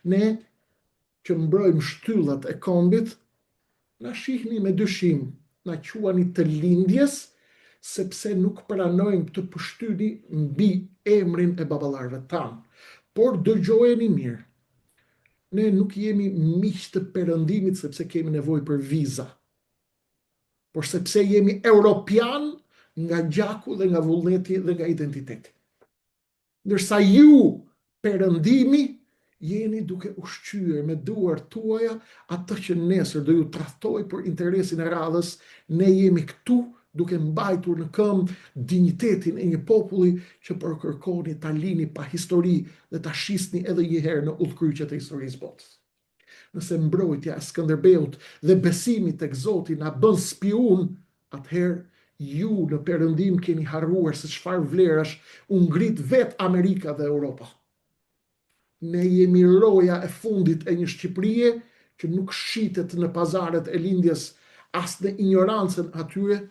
Ne që mbrojmë shtyllat e kombit, na shihni me dyshim, na quani të lindjes, sepse nuk pranojmë të pështyni mbi emrin e baballarëve tanë. Por dëgjojeni mirë, ne nuk jemi miq të perëndimit sepse kemi nevojë për viza, por sepse jemi europian nga gjaku dhe nga vullneti dhe nga identiteti. Ndërsa ju, perëndimi, jeni duke ushqyer me duart tuaja atë që nesër do ju tradhtoj për interesin e radhës. Ne jemi këtu duke mbajtur në këmbë dinjitetin e një populli që po kërkoni ta lini pa histori dhe ta shisni edhe një herë në udhkryqet e historisë botës. nëse mbrojtja e Skënderbeut dhe besimi tek Zoti na bën spiun, atëherë ju në Perëndim keni harruar se çfarë vlerash u ngrit vet Amerika dhe Europa. Ne jemi roja e fundit e një Shqipërie që nuk shitet në pazaret e lindjes, as në ignorancën atyre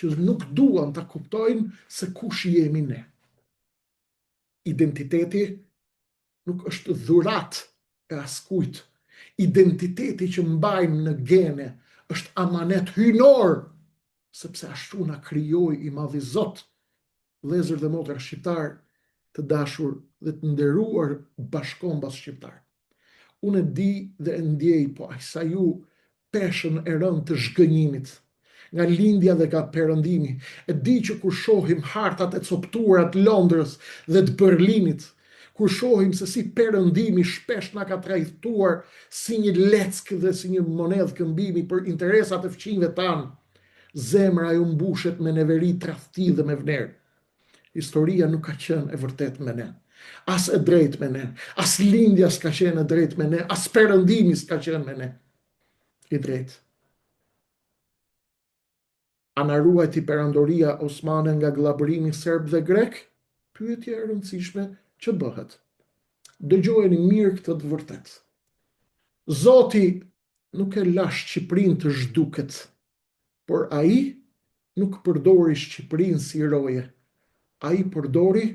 që nuk duan ta kuptojnë se kush jemi ne. Identiteti nuk është dhurat e askujt. Identiteti që mbajmë në gene është amanet hynor, sepse ashtu na krijoi i madhi Zot. Vëllezër dhe motra shqiptar, të dashur dhe të nderuar bashkombas shqiptar. Unë e di dhe e ndjej, po sa ju peshën e rënd të zhgënjimit, nga lindja dhe nga Perëndimi. E di që kur shohim hartat e coptuara të Londrës dhe të Berlinit, kur shohim se si Perëndimi shpesh na ka trajtuar si një leck dhe si një monedhë këmbimi për interesat e fëmijëve tanë, zemra ju mbushet me neveri, tradhti dhe me vlerë. Historia nuk ka qenë e vërtet me ne, as e drejt me ne, as lindja s'ka qenë e drejt me ne, as Perëndimi s'ka qenë me ne i drejt. A na ruajti perandoria osmane nga glabërimi serb dhe grek? Pyetje e rëndësishme që bëhet. Dëgjojeni mirë këtë të vërtet. Zoti nuk e la Shqipërinë të zhduket, por ai nuk përdori Shqipërinë si roje. Ai përdori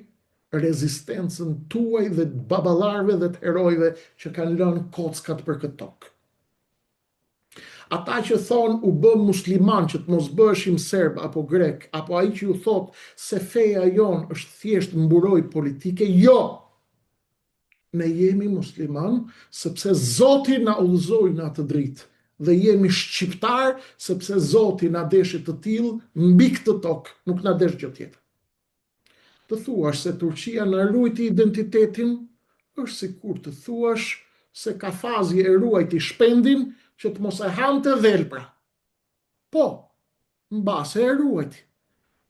rezistencën tuaj dhe të baballarëve dhe të herojve që kanë lënë kockat për këtë tokë. Ata që thonë u bëm musliman që të mos bëshim serb apo grek, apo ai që ju thot se feja jon është thjesht mburoj politike, jo! Ne jemi musliman sepse Zoti na udhëzoi në atë dritë dhe jemi shqiptar sepse Zoti na deshi të tillë mbi këtë tokë, nuk na desh gjë tjetër. Të thuash se Turqia na ruajti identitetin, është sikur të thuash se Kafazi e ruajti shpendin që të mos e hante dhelpra. Po, mbase e ruajti,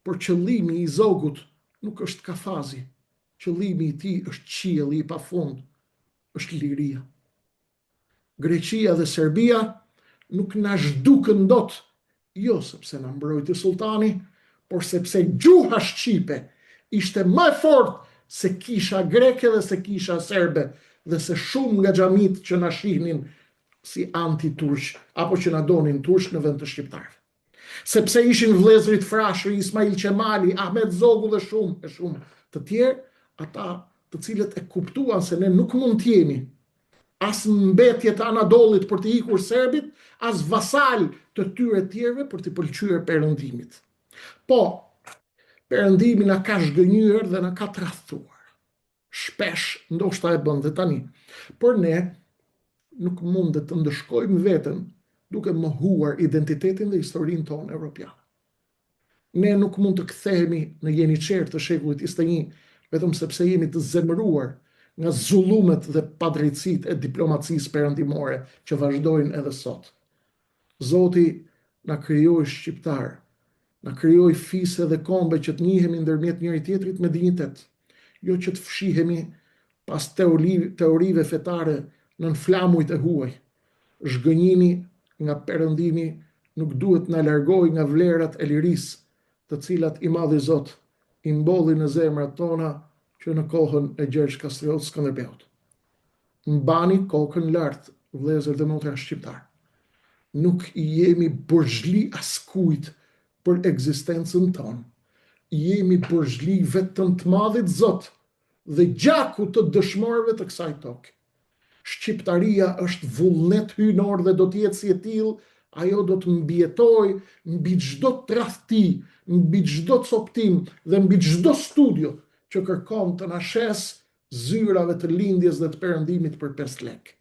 por qëllimi i Zogut nuk është Kafazi. Qëllimi i tij është qielli i pafund, është liria. Greqia dhe Serbia nuk na zhdukën dot, jo sepse na mbrojti sultani, por sepse gjuha shqipe ishte më e fortë se kisha greke dhe se kisha serbe dhe se shumë nga xhamit që na shihnin si anti-turq, apo që na donin turq në vend të shqiptarëve. Sepse ishin vëllezërit Frashëri, Ismail Qemali, Ahmet Zogu dhe shumë të tjerë, ata të cilët e kuptuan se ne nuk mund të jemi as mbetje të Anadollit për të ikur serbit, as vasal të tyre tjerëve për të pëlqyer Perëndimit. Po, Perëndimi na ka zhgënjur dhe na ka tradhtuar. Shpesh, ndoshta e bën dhe tani. Por ne nuk mund të ndëshkojmë veten duke mohuar identitetin dhe historinë tonë evropiane. Ne nuk mund të kthehemi në jeniçer të shekullit 21 vetëm sepse jemi të zemëruar nga zullumet dhe padrejtësitë e diplomacisë perëndimore që vazhdojnë edhe sot. Zoti na krijoi shqiptar, na krijoi fise dhe kombe që të njihemi ndërmjet njëri tjetrit me dinjitet, jo që të fshihemi pas teorive fetare nën flamujt e huaj. Zhgënjimi nga Perëndimi nuk duhet na largojë nga vlerat e lirisë, të cilat i madhi Zot i mbolli në zemrat tona që në kohën e Gjergj Kastriot Skënderbeut. Mbani kokën lart, vëllezër dhe motra shqiptar. Nuk i jemi burzhli askujt për ekzistencën tonë. Jemi burzhli vetëm të madhit Zot dhe gjakut të dëshmorëve të kësaj toke. Shqiptaria është vullnet hynor dhe do të jetë si e tillë, ajo do të mbijetojë mbi çdo tradhti, mbi çdo coptim dhe mbi çdo studio që kërkon të na shes zyrave të lindjes dhe të Perëndimit për 5 lek.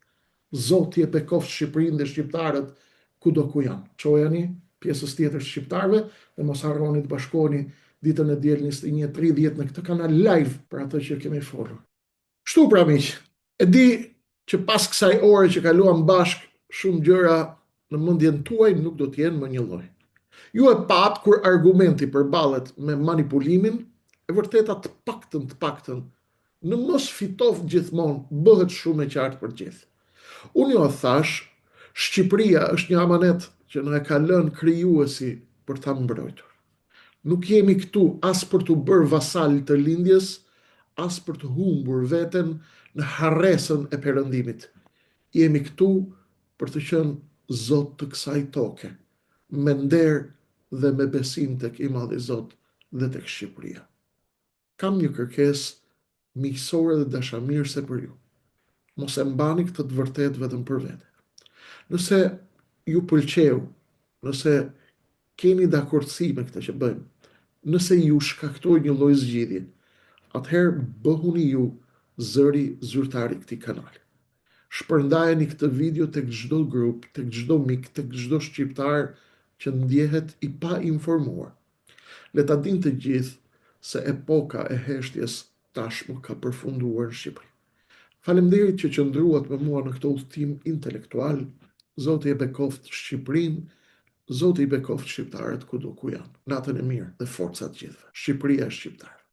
Zoti e bekoft Shqipërinë dhe shqiptarët kudo ku janë. Çojani pjesës tjetër shqiptarëve dhe mos harroni të bashkoheni ditën e diel 21:30 në këtë kanal live për atë që kemi folur. Kështu pra miq, e di që pas kësaj ore që kaluam bashk, shumë gjëra në mendjen tuaj nuk do të jenë më një lloj. Ju e pat kur argumenti përballet me manipulimin, e vërteta të paktën, në mos fitoft gjithmonë, bëhet shumë e qartë për gjithë. Unë jo thash, Shqipëria është një amanet që na e ka lënë krijuesi për ta mbrojtur. Nuk jemi këtu as për të bërë vasal të lindjes, as për të humbur veten në harresën e perëndimit. Jemi këtu për të qenë zot të kësaj toke, me nder dhe me besim tek i madhi Zot dhe tek Shqipëria. Kam një kërkesë miqësore dhe dashamirëse për ju. Mos e mbani këtë të vërtet vetëm për vete. Nëse ju pëlqeu, nëse keni dakordsi me këtë që bëjmë, nëse ju shkaktoi një lloj zgjidhje, atëherë bëhuni ju zëri zyrtari i këtij kanali. Shpërndajeni këtë video tek çdo grup, tek çdo mik, tek çdo shqiptar që ndjehet i pa informuar. Le ta dinë të gjithë se epoka e heshtjes tashmë ka përfunduar në Shqipëri. Faleminderit që qëndruat me mua në këtë udhtim intelektual. Zoti e bekoft Shqipërinë, Zoti i bekoft shqiptarët kudo ku janë. Natën e mirë dhe forca të gjithëve. Shqipëria është shqiptare.